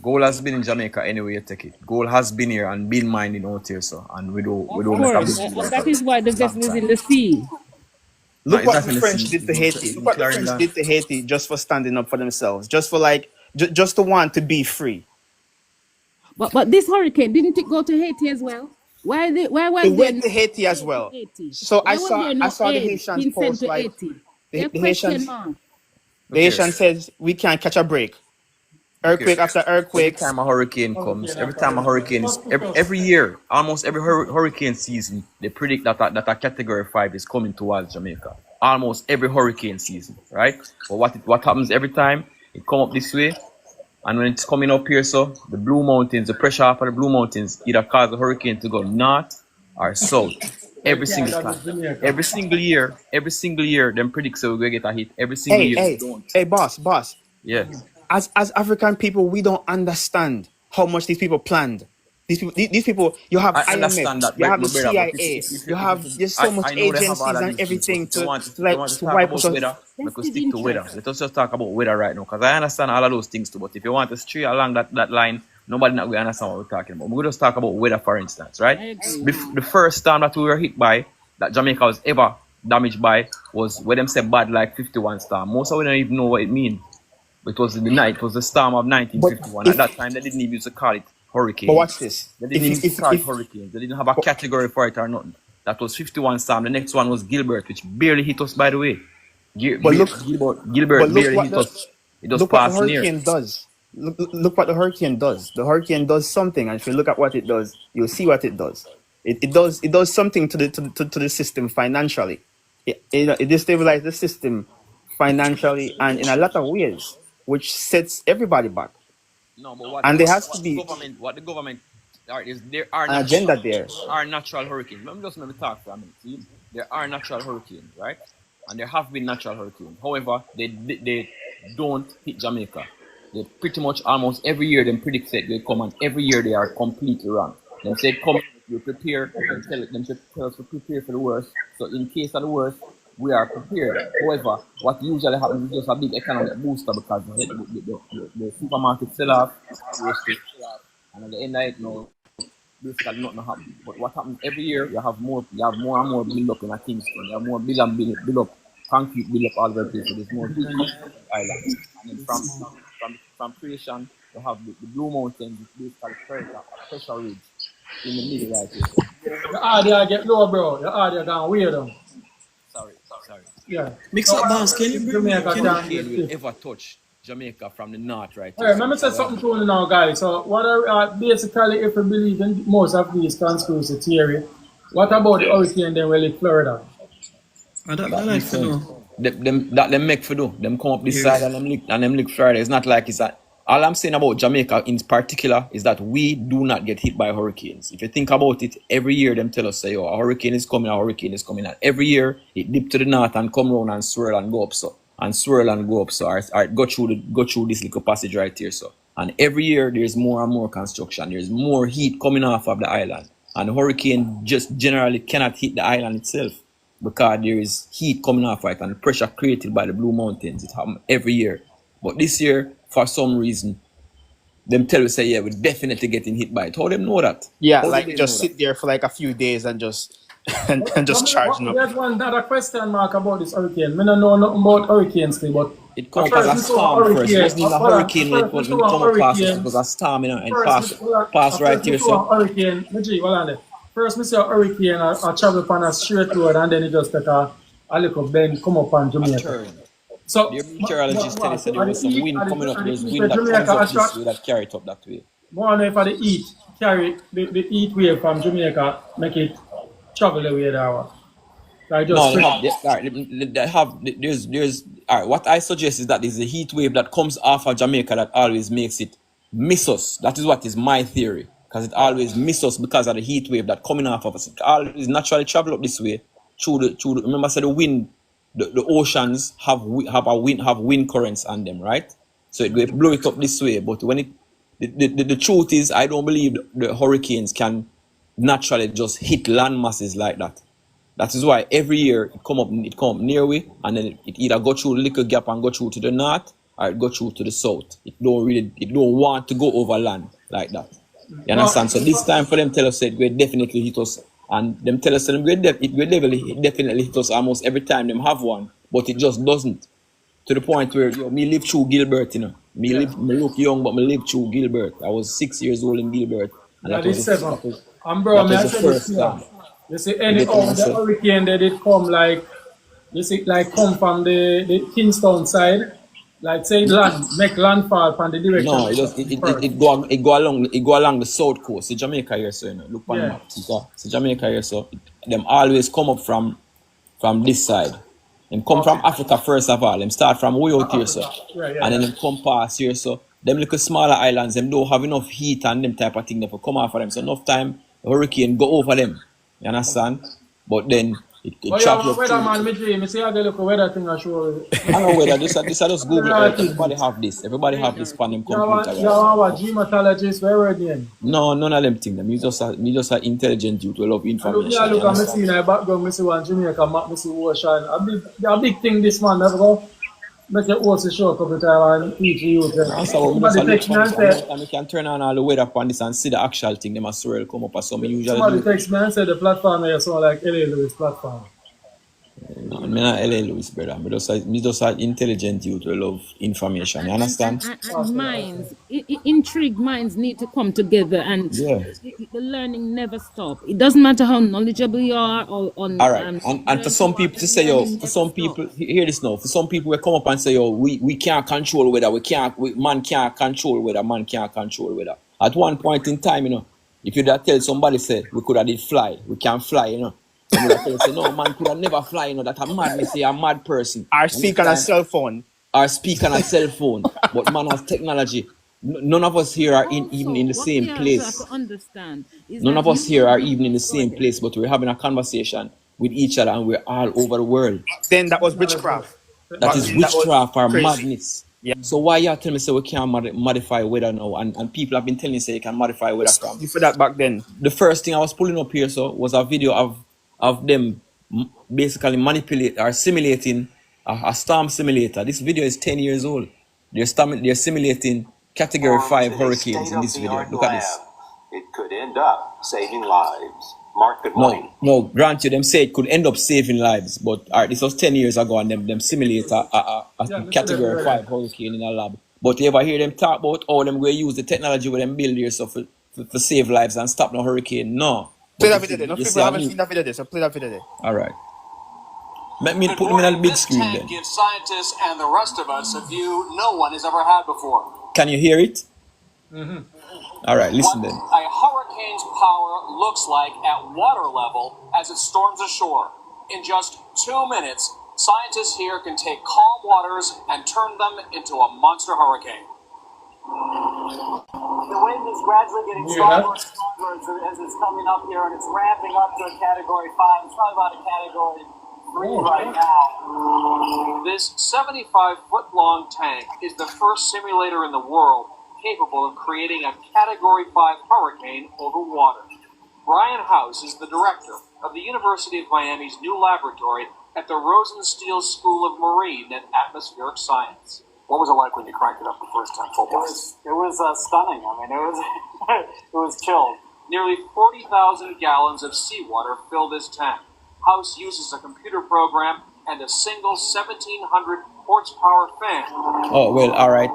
Gold has been in Jamaica anyway, you take it. Gold has been here and been mined out here, so and we Of don't make a course. big deal And out of that it. is why the Long vessel is time. in the sea. No, Look it's what not the in the French sea. did to Haiti. It's Look in what the clearing French land. did to Haiti just for standing up for themselves, just for like, just to want to be free. But this hurricane, didn't it go to Haiti as well? Why It was there went no to Haiti as aid to well. Haiti? So Why was there I no saw the aid Haitians being sent post to like Haiti? the, They the question Haitians mark. the Look here. Haitian says we can't catch a break. Look here. Earthquake after Every earthquakes. time a hurricane comes, Hurricane every after time a hurricane. hurricane is Hospital. every year, almost every hurricane season, they predict that a category 5 is coming towards Jamaica. Almost every hurricane season, right? But what happens every time? It come up this way, and when it's coming up here, so the Blue Mountains, the pressure off of the Blue Mountains either cause the hurricane to go north or south. They Every can't single get time. to Jamaica. Every single year, them predict so we get a hit. Every single Hey, year, they hey, don't. hey, boss. Yes. As African people, we don't understand how much these people planned. These people, you have I IMF, understand that, you have my the brother, but CIA, you if have there's so much I know they have all agencies of and these things, but everything if you want to to talk wipe about us out. weather, we could Vested stick to weather. interest. Let us just talk about weather right now, because I understand all of those things too. But if you want to stray along that line, nobody not going to understand what we're talking about. We're going to talk about weather, for instance, right? I agree. The first storm that we were hit by, that Jamaica was ever damaged by, was where them said bad like 51 storm. Most of we don't even know what it means. It was in the night. It was the storm of But 1951. At if that time, they didn't even used to call it but hurricane. watch this. They didn't even call it hurricane. They didn't have a But, category for it or nothing. That was 51 storm. The next one was Gilbert, which barely hit us, by the way. but look Gilbert look barely what hit us. It just look what the passed near. hurricane does. Look what the hurricane does. The hurricane does something, and if you look at what it does, you'll see what it does. It does something to the system financially. It destabilizes the system financially and in a lot of ways, which sets everybody back. No, but And there has to be what the government is there are an agenda there. natural hurricanes. Let me talk for a minute. See, there are natural hurricanes, right? And there have been natural hurricanes. However, they don't hit Jamaica. They pretty much almost every year them predict that they come, and every year they are completely wrong. Them say come, you prepare, and them should tell us to prepare for the worst. So in case of the worst, we are prepared. However, what usually happens is just a big economic booster because the supermarket sell off, and at the end of it, no, basically nothing happen. But what happens every year, you have more and more build up in a Kingston. You have more build up, concrete build up all over the place. So there's more people on the island. And then from creation, you have the Blue Mountains, which basically pressure ridge in the middle right here. The audio get low, bro. The audio gone weird. Sorry. Yeah. Mix up, boss. Can you bring me? Jamaica Can can't you? Hurricane get will stiff. ever touch Jamaica from the north right All here. right, let me say something to you now, guys. So, what are basically, if you believe in most of these conspiracy theory, what about the hurricane then will hit Florida? I don't That like to different. know. Them make for do. Them come up this Yeah. side and them lick Florida. It's not like it's that. All I'm saying about Jamaica in particular is that we do not get hit by hurricanes. If you think about it, every year them tell us say, oh, a hurricane is coming, and every year it dip to the north and come round and swirl and go up so. Or it go through this little passage right here so. And every year there's more and more construction. There's more heat coming off of the island. And the hurricane just generally cannot hit the island itself, because there is heat coming off it and pressure created by the Blue Mountains. It happens every year. But this year, for some reason, them tell us say, yeah, we're definitely getting hit by it. How them know that? Yeah, How do like they just know sit there for like a few days and just and just charging up. There's one other question mark about this hurricane. I don't know nothing about hurricanes, still, but It come up as a storm first. It wasn't even a hurricane when it First, come up past us. It was a storm, and pass right here, so. Hurricane, First, I see a hurricane, I travel on a straight road, and then it just take a little bend, come up on Jamaica. Turn. So, The meteorologist tell us that there was some wind coming up. There's wind that comes up this way that carry it up that way. More than for the heat, carry the heat wave from Jamaica, make it travel away that way. Like just No, they spring. have. All right, they have. There's. All right. What I suggest is that there's a heat wave that comes off of Jamaica that always makes it miss us. That is what is my theory, because it always miss us because of the heat wave that coming off of us. It always naturally travel up this way through the. Remember, I said the wind, the oceans have wind currents on them, right? So it will blow it up this way. But when the truth is, I don't believe the hurricanes can naturally just hit land masses like that. That is why every year it come up near we, and then it either go through a little gap and go through to the north, or it go through to the south. It don't want to go over land like that. You understand? So this time for them tell us that it will definitely hit us, and them tell us that it will definitely hit us almost every time them have one, but it just doesn't. To the point where me live through Gilbert, me look young, but me live through Gilbert. I was 6 years old in Gilbert, and That that is was seven. And that bro, may I was the say this first to you? time. You see, You any get what of I the say? hurricane that it come like, you see, like come from the Kingston side, like say make landfall from the direction No, of it does. the first. It go along the south coast. See Jamaica here, so look on the Yeah. map. See Jamaica here, so them always come up from this side. Them come from Okay. Africa first of all. Them start from way out here, so, Africa. Yeah, yeah, and then yeah. them come past here, so them little smaller islands, them don't have enough heat and them type of thing. They for come off of them, so enough time the hurricane go over them. You understand? But then it But yeah, travel up weather through. man, me dream. Me see I get look a weather thing I show. I know whether this I just Google Earth. Everybody You have this. Everybody have this on them computer, right? want what gematologist, where were they? No, none of them thing. Them. You just an intelligent youth who love I look here, information. You look at me see understand? in the background, me see one Jamaica map, me see ocean. A big thing this man, never go. Make your host show a couple times and teach you. That's how we just Somebody look text me from and this. And say, anytime you can turn on all the weather upon this and see the actual thing, them as well come up as some usually somebody do. text me and say the platform here sound like LA Lewis platform. No, I'm not L.A. Lewis, brother. Me just an intelligent youth who love information. You understand? And minds, intrigued minds need to come together, and Yeah. the learning never stop. It doesn't matter how knowledgeable you are or on All right, and for learned you some are, people the to say, yo, learning for never some stop. people, hear this now. For some people, we come up and say, yo, we can't control weather. Man can't control weather. Man can't control weather. At one point in time, if you tell somebody say we could have did fly, we can't fly, then we tell say no, man could have never fly, That a madness, a mad person. I And this speak on a time, cell phone. or speak on a cell phone, but man has technology. None of us here are even in Also, the what we same also have place. to understand is None that of us here human are even in the beings. Go same ahead. place, but we're having a conversation with each other and we're all over the world. Then that was witchcraft. That Back is then, that was witchcraft or crazy. madness. Yeah. So why you tell me say we can't modify weather now? And people have been telling you say you can modify weather from. You for that back then. The first thing I was pulling up here was a video of them basically manipulate or simulating a storm simulator. This video is 10 years old. They're simulating category 5 hurricanes in this video. Look at this. It could end up saving lives. Mark, good morning. No, grant you, them say it could end up saving lives, but all right, this was 10 years ago, and them simulate a category 5 hurricane in a lab. But you ever hear them talk about how them going to use the technology with them build here so for save lives and stop no hurricane? No. Play But that video there. No you people see, haven't seen that video there, so play that video there. all right. Let me put them in a big screen then. Gives scientists and the rest of us a view no one has ever had before. Can you hear it? All right, listen then. A hurricane's power looks like at water level as it storms ashore. In just 2 minutes, scientists here can take calm waters and turn them into a monster hurricane. The wind is gradually getting stronger and stronger as it's coming up here, and it's ramping up to a category 5. It's probably about a category 3 right now. This 75-foot-long tank is the first simulator in the world capable of creating a Category 5 hurricane over water. Brian House is the director of the University of Miami's new laboratory at the Rosenstiel School of Marine and Atmospheric Science. What was it like when you cranked it up the first time full blast? It was stunning. I mean, it was it was chilled. Nearly 40,000 gallons of seawater fill this tank. House uses a computer program and a single 1,700 horsepower fan. Oh well, all right.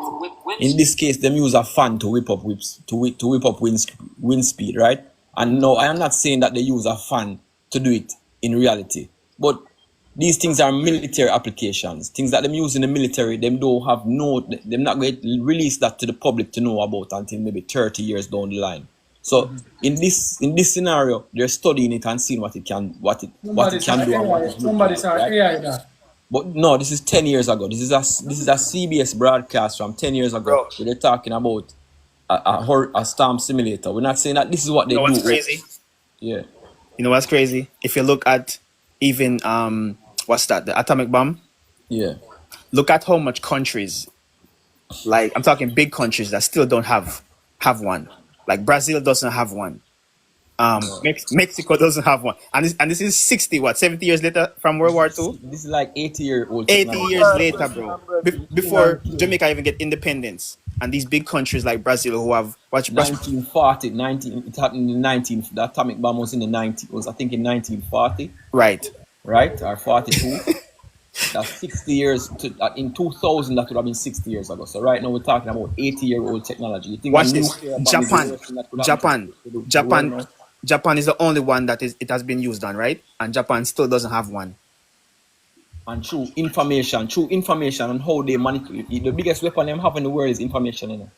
In this case, them use a fan to whip up wind speed, right? And no, I am not saying that they use a fan to do it in reality, but these things are military applications. Things that them use in the military, them don't have them not going to release that to the public to know about until maybe 30 years down the line. So in this scenario, they're studying it and seeing what it can do and what it look Somebody like, saw right? AI that. But no, this is 10 years ago. This is a CBS broadcast from 10 years ago Bro, where they're talking about a storm simulator. We're not saying that this is what you they know do. what's crazy? Yeah, You know what's crazy? If you look at even what's that? The atomic bomb. yeah. Look at how much countries, like I'm talking big countries that still don't have one. Like Brazil doesn't have one. Mexico doesn't have one. And this is 70 years later from World War II. This is like 80-year-old 80 technology. years later, bro. Before Jamaica even get independence. And these big countries like Brazil who have 1940, it happened in the atomic bomb was in the 90s, was I think in 1940, right. or 42. That's 60 years, in 2000 that would have been 60 years ago. So right now we're talking about 80-year-old technology. You think Watch a this. nuclear bomb is the worst thing that could happen to the world now? Japan is the only one that it has been used on, right? And Japan still doesn't have one. And through information on how they manipulate. The biggest weapon they have in the world is information, you know.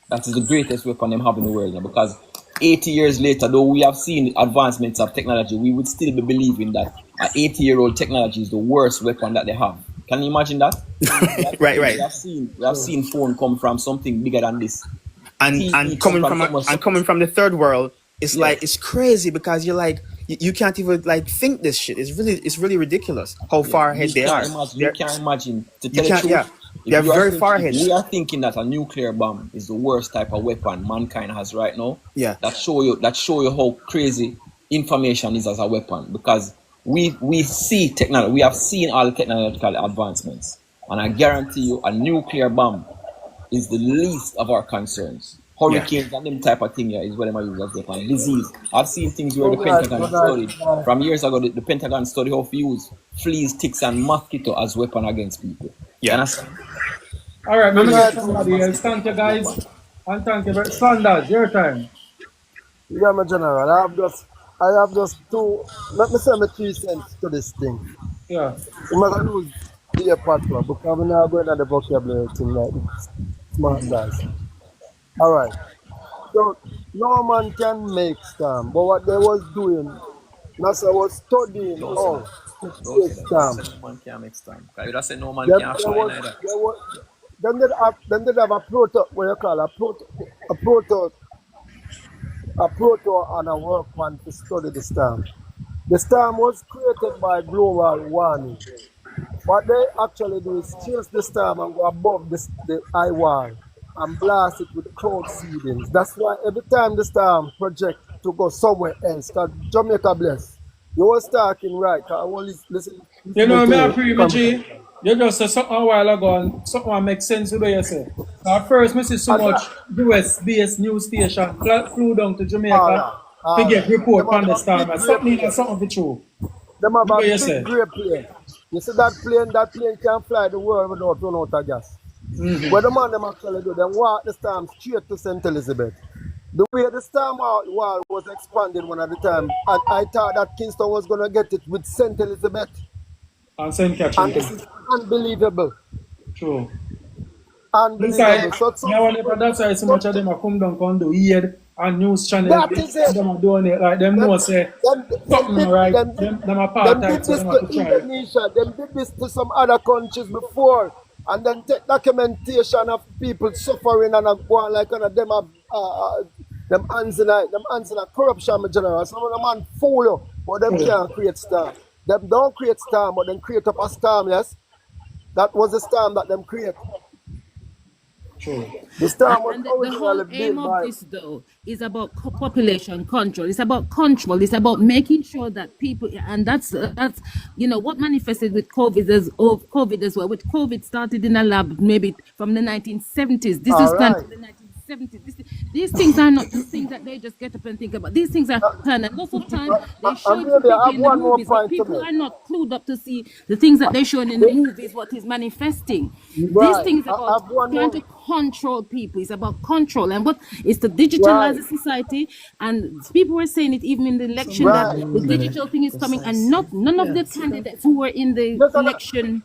That is the greatest weapon they have in the world, you know, because 80 years later, though we have seen advancements of technology, we would still be believing that an 80-year-old technology is the worst weapon that they have. Can you imagine that? Right. We have seen phone come from something bigger than this. And coming from the third world, it's like it's crazy because you're like you can't even like think this shit. It's really ridiculous how far ahead they are. You can't imagine. To tell the truth, yeah. They're very far ahead. We are thinking that a nuclear bomb is the worst type of weapon mankind has right now. Yeah. That show you how crazy information is as a weapon, because we see technology. We have seen all the technological advancements, and I guarantee you, a nuclear bomb is the least of our concerns. Hurricanes and them type of thing is what I use as weapon. Disease. I've seen things where the Pentagon studied from years ago. The Pentagon studied how to use fleas, ticks, and mosquito as weapon against people. Yeah. You understand? All right, let me get somebody else. Thank you, guys. And thank you very Sanders, your time. Yeah, my general. I have just two. Let me say my 3 cents to this thing. Yeah. I'm not gonna lose the part club because we're not going at the vocabulary thing like smart guys. All right. So no man can make stamp, but what they was doing, NASA was studying how to create stamp. No man can make stamp. I would have said no man can fly neither. Then they have a proto, what you call a proto and a work one to study the stamp. The stamp was created by global warming. What they actually do is change the stamp and go above the eye wall and blast it with cloud seedings. That's why every time the storm project to go somewhere else, because Jamaica bless. You was talking right, because I was listening. You know, me agree, you just said something a while ago and something makes sense with what you say. At first, I see so much US-based news station flew down to Jamaica to get report on the storm. Something be true. Them have a big grey plane. You see that plane can fly the world without run out of gas. What the man them actually do, them walk the storm straight to St. Elizabeth. The way the storm wall was expanded one at the time, and I thought that Kingston was going to get it with St. Elizabeth. And St. Catherine. And this is unbelievable. True. Unbelievable. That's why so much of them are come down and do hear and news channels. That is it. Them are doing it like them know say something right. Them are part did this to Indonesia. Them did this to some other countries before. And then take documentation of people suffering and go on like them have them hands in a corruption, general. Some of them man fool you, but them can't create storm. Them don't create storm, but them create up a storm, yes? That was the storm that them create. True. The whole aim of this, though, is about population control. It's about control. It's about making sure that people, and that's what manifested with COVID as well. With COVID started in a lab maybe from the 1970s. This is planned from the 1970s. These things are not the things that they just get up and think about. These things are planned, and most of the time they show it to people in the movies, but people are not clued up to see the things that they're showing in the movies, what is manifesting. These things are about trying to control people. It's about control, and what is to digitalize the society. And people were saying it even in the election that the digital thing is coming, and none of the candidates who were in the election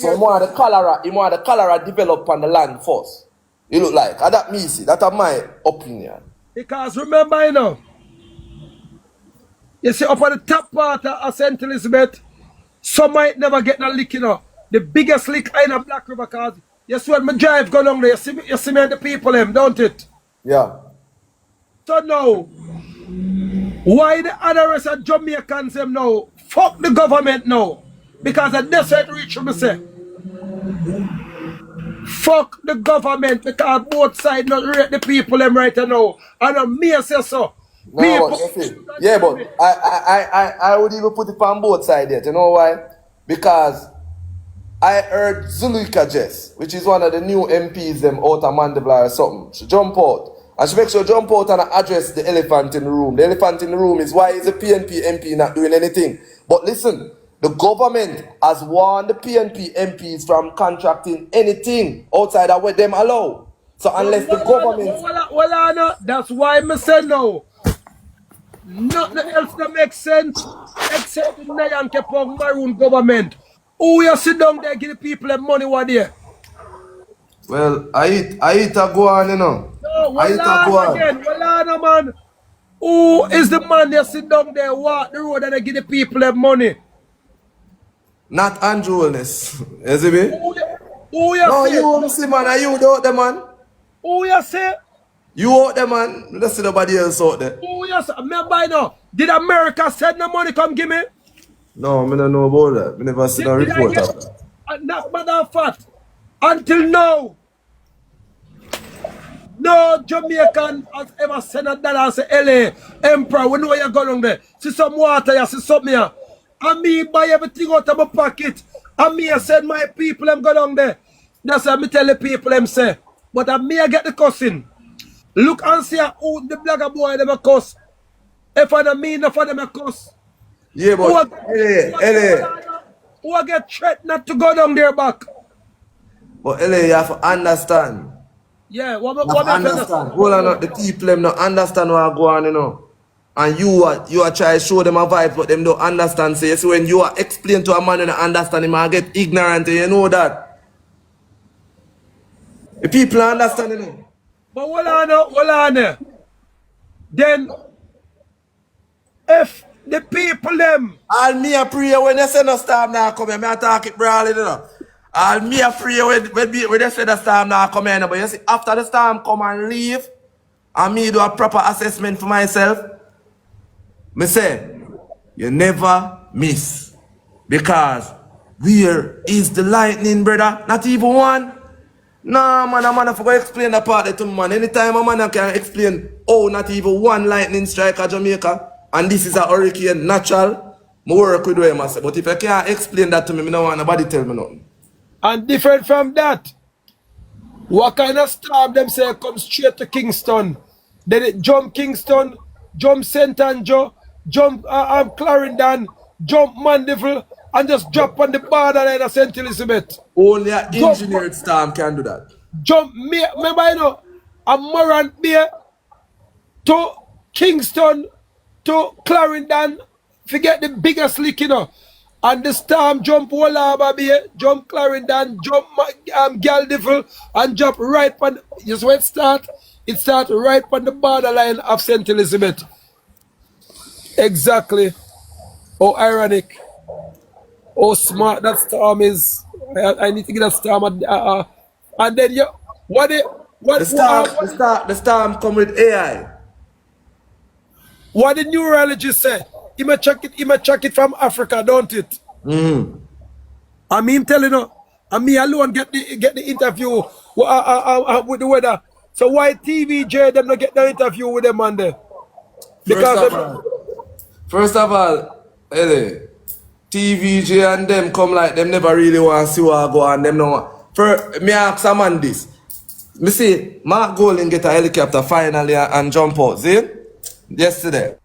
So he want the cholera develop on the land first. It look like. That me see. That's my opinion. Because remember, you know, You see, up on the top part of St. Elizabeth, some might never get no lick, you know. The biggest lick in a Black River, cause you see when my drive go down there, you see me and the people them, don't it? Yeah. So now, why the other rest of Jamaicans them now? Fuck the government now. Because of this it reach me say. Fuck the government because both sides not rate the people them right now. And me say so. No, but People you see, yeah, but I would even put it on both sides yet. You know why? Because I heard Zulika Jess, which is one of the new MPs them out of Mandeville or something. She jump out. And she makes sure jump out and address the elephant in the room. The elephant in the room is why is the PNP MP not doing anything. But listen, the government has warned the PNP MPs from contracting anything outside of what them allow. So unless the government... well, that's why I say no. Nothing else that makes sense except the Nyan Kepong Maroon government. Who you sit down there give the people the money what there? Well, I eat a go on, you know. No, I eat a go on. again, man. Who is the man that sit down there, walk the road and they give the people the money? Not Andrew Wellness. You see me? Who you no, say? you see, man. Are you out there, man? Who you say? You out there, man. Let's see nobody else out there. Who you say? Remember now, did America send no money come give me? No, I don't know about that. I never seen a report of that. Not matter of fact, until now, no Jamaican has ever sent a dollar and say, LA, Emperor, we know where you're going there. See some water, you see something here. And me buy everything out of my pocket. And me I send my people them go down there. That's what me tell the people them say. But I me I get the cussing. Look and see who the blagger boy them a cuss. If I don't mean enough of them a cuss. Yeah, but who I get threat not to go down there back. But LA, you have to understand. Yeah, what understand. Hold on, the people them not understand what go on, you know. And you are trying to show them a vibe, but them don't understand. So you see, when you are explain to a man and don't understand him, I get ignorant, and you know that. The people are understanding it. But hold on. Then, if the people them... All me a pray when they say no storm now come here, me a talk it brawling, you know. All me a pray when they say the storm now come here, but you see, after the storm come and leave, and me do a proper assessment for myself, me say, you never miss. Because where is the lightning, brother? Not even one. Nah, man, a man have to explain that part to me, man. Anytime a man can explain, oh, not even one lightning strike at Jamaica, and this is a hurricane natural, I work with them, I say. But if I can't explain that to me, I don't want nobody tell me nothing. And different from that, what kind of storm them say come straight to Kingston? Then it jump Kingston, jump St. Andrew, jump Clarendon, jump Mandeville, and just drop on the borderline of St. Elizabeth. Only an engineered storm can do that. Jump me, remember you know, a Morant Bay to Kingston to Clarendon, forget the biggest leak, you know. And the storm jump Wallaba Bay, jump Clarendon, jump Galdeville, and jump right on, just where it start right on the borderline of St. Elizabeth. Exactly. Oh, ironic. Oh, smart that storm is. I need to get a storm. And then you, the storm come with AI. What the neurologist say? He may check it from Africa, don't it? I mean, telling you, and me alone get the interview with the weather. So why TVJ them not get the interview with them on there? Because First of all, TVJ and them come like them never really want to see what go on. Them no. First, me ask a man this. Me see Mark Golding get a helicopter finally and jump out. See? Yesterday.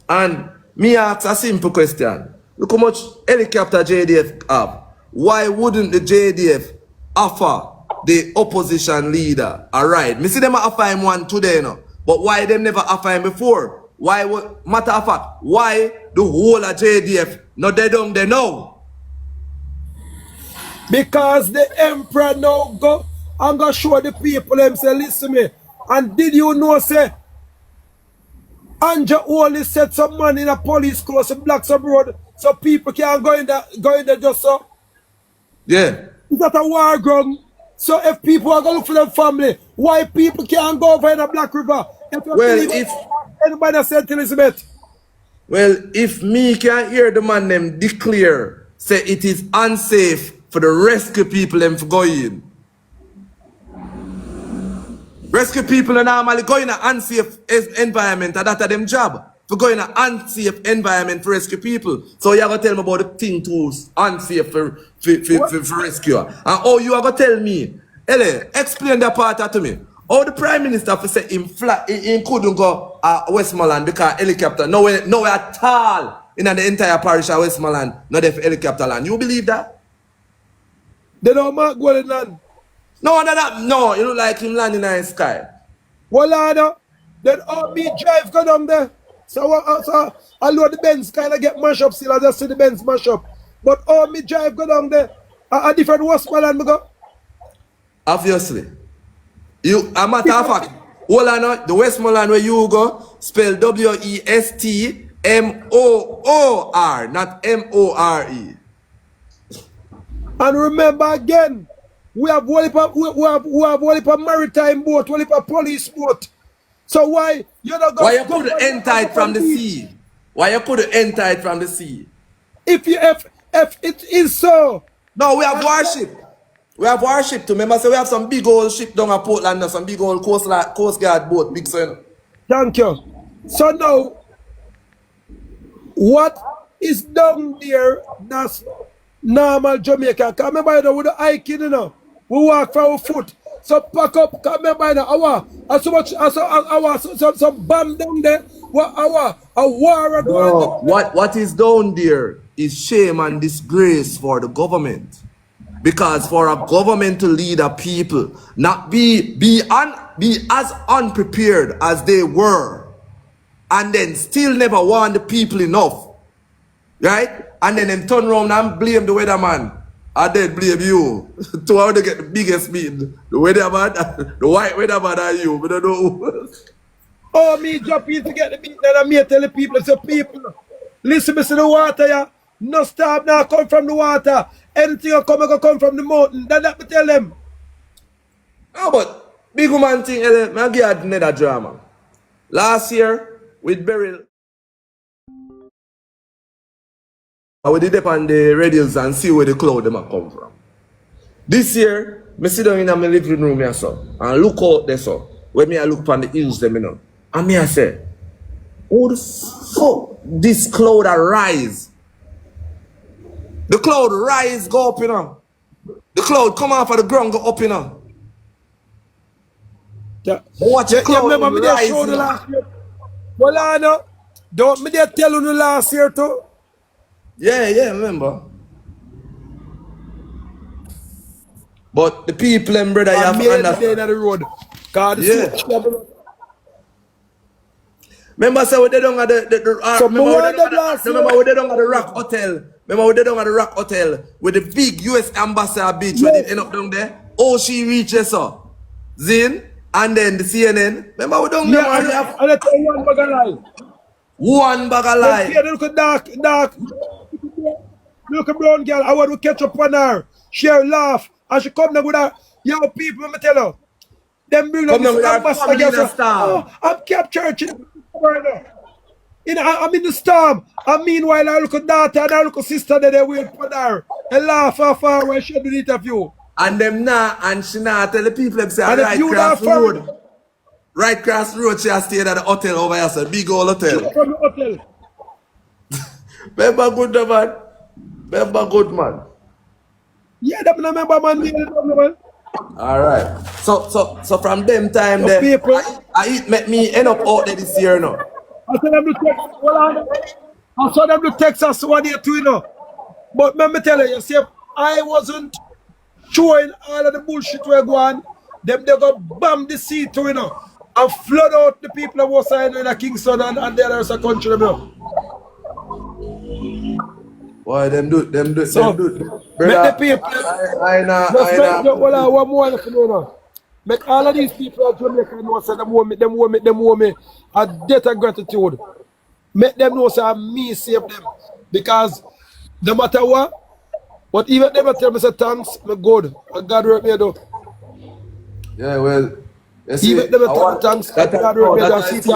And me ask a simple question. Look how much helicopter JDF have. Why wouldn't the JDF offer the opposition leader a ride? Me see them offer him one today, no. But why them never offer him before? Why, matter of fact, why the whole of JDF not they don't they know? Because the emperor now go and go show the people them say, listen me. And did you know say Anja only set some man in a police clothes and blocks some road so people can't go in there just so. Yeah. Is that a war ground? So if people are going to look for their family, why people can't go over in a Black River? If you Well, believe if anybody that said Elizabeth. if me can hear the man them declare, say it is unsafe for the rescue people them to go in. Rescue people are normally go in an unsafe environment, and that's them job. To go in an unsafe environment for rescue people. So you are going to tell me about the thing too unsafe for rescue. And oh, you are going to tell me, Ele, explain that part to me. How the Prime Minister for say him couldn't go Westmoreland because helicopter, nowhere at all in the entire parish of Westmoreland, not if helicopter land. You believe that? They don't mark going land. No, you look like him landing in the sky. Well, Lord, then all me drive go down there. So I know the Benz kind of get mashed up still. I just see the Benz mash up. But all me drive go down there. A different Westmoreland me go. Obviously. A matter of fact, hold on, the Westmoreland where you go, spell WESTMOOR, not MORE. And remember again, we have one maritime boat, one police boat. So why you not Why you could enter it from the sea? Why you could enter it from the sea? If it is so. No, we have warship. We have warship too. Remember, so we have some big old ship down at Portland, some big old Coast Guard boat, big son. Thank you. So now, what is down there that's normal Jamaica? Because remember, with the hiking, we walk for our foot. So pack up, because remember, some bomb down there, a war no, what is down there is shame and disgrace for the government. Because for a government to lead a people, not be as unprepared as they were, and then still never warn the people enough, right? And then them turn around and blame the weatherman. I then blame you. To how they get the biggest meat. The weatherman, the white weatherman are you. We don't know. Oh, me jump in to get the meat, and me tell the people, say people, listen, me see the water, yeah. No storm now come from the water. Anything will come from the mountain. Then let me tell them. No, but big woman thing, I give you another drama. Last year, with Beryl, we did up on the radios and see where the cloud them come from. This year, I sit down in my living room here, so, and look out there, so. When I look upon the hills, them, you know. And me I say, who the fuck this cloud arise? The cloud rise, go up, you know. The cloud come off of the ground, go up, you know. Yeah. Watch the cloud remember me rise, show the last year. Well, I know. Don't me there tell you the last year too? Yeah, remember. But the people and brother, you have to understand. The road. God, yeah. Remember, so they don't have remember they don't have the Rock Hotel. Remember they don't have the Rock Hotel with the big US Ambassador Beach when they end up down there. Oh, she reaches so. Zin and then the CNN. Remember we don't and I tell you one bag of lie. One bag of lie. Look at dark. Look at brown girl. I want to catch up on her. She laugh. And she come down with her. Yo, people, let me tell you. Them bring up this ambassador. Oh, I'm captured. I'm in the storm. And meanwhile, I look at daughter and I look at sister that they wait for her. And laugh how far when she do the interview. And them now, and she now tell the people them say right cross the road. Right cross the road, she has stayed at the hotel over here, so big old hotel. From the hotel. Remember good man. Remember good man. Yeah, that remember man. Alright. So from them time there, people, I make me end up out there this year now. I saw them to Texas. I saw them to Texas 1 year too, you know. But let me tell you, see, I wasn't showing all of the bullshit we're going. Them they go bomb the sea too, you know, and flood out the people that was in Kingston and the other country, you know. Why them do. So, brother, make the people. I know. One more, you know. Make all of these people of Jamaica know say them owe me a debt of gratitude. Make them know say me save them. Because no matter what, but even never tell me say thanks, me good. And God work me do. Yeah, well, you see, Even never I tell me want thanks, that and I God work know me do. that And I see if see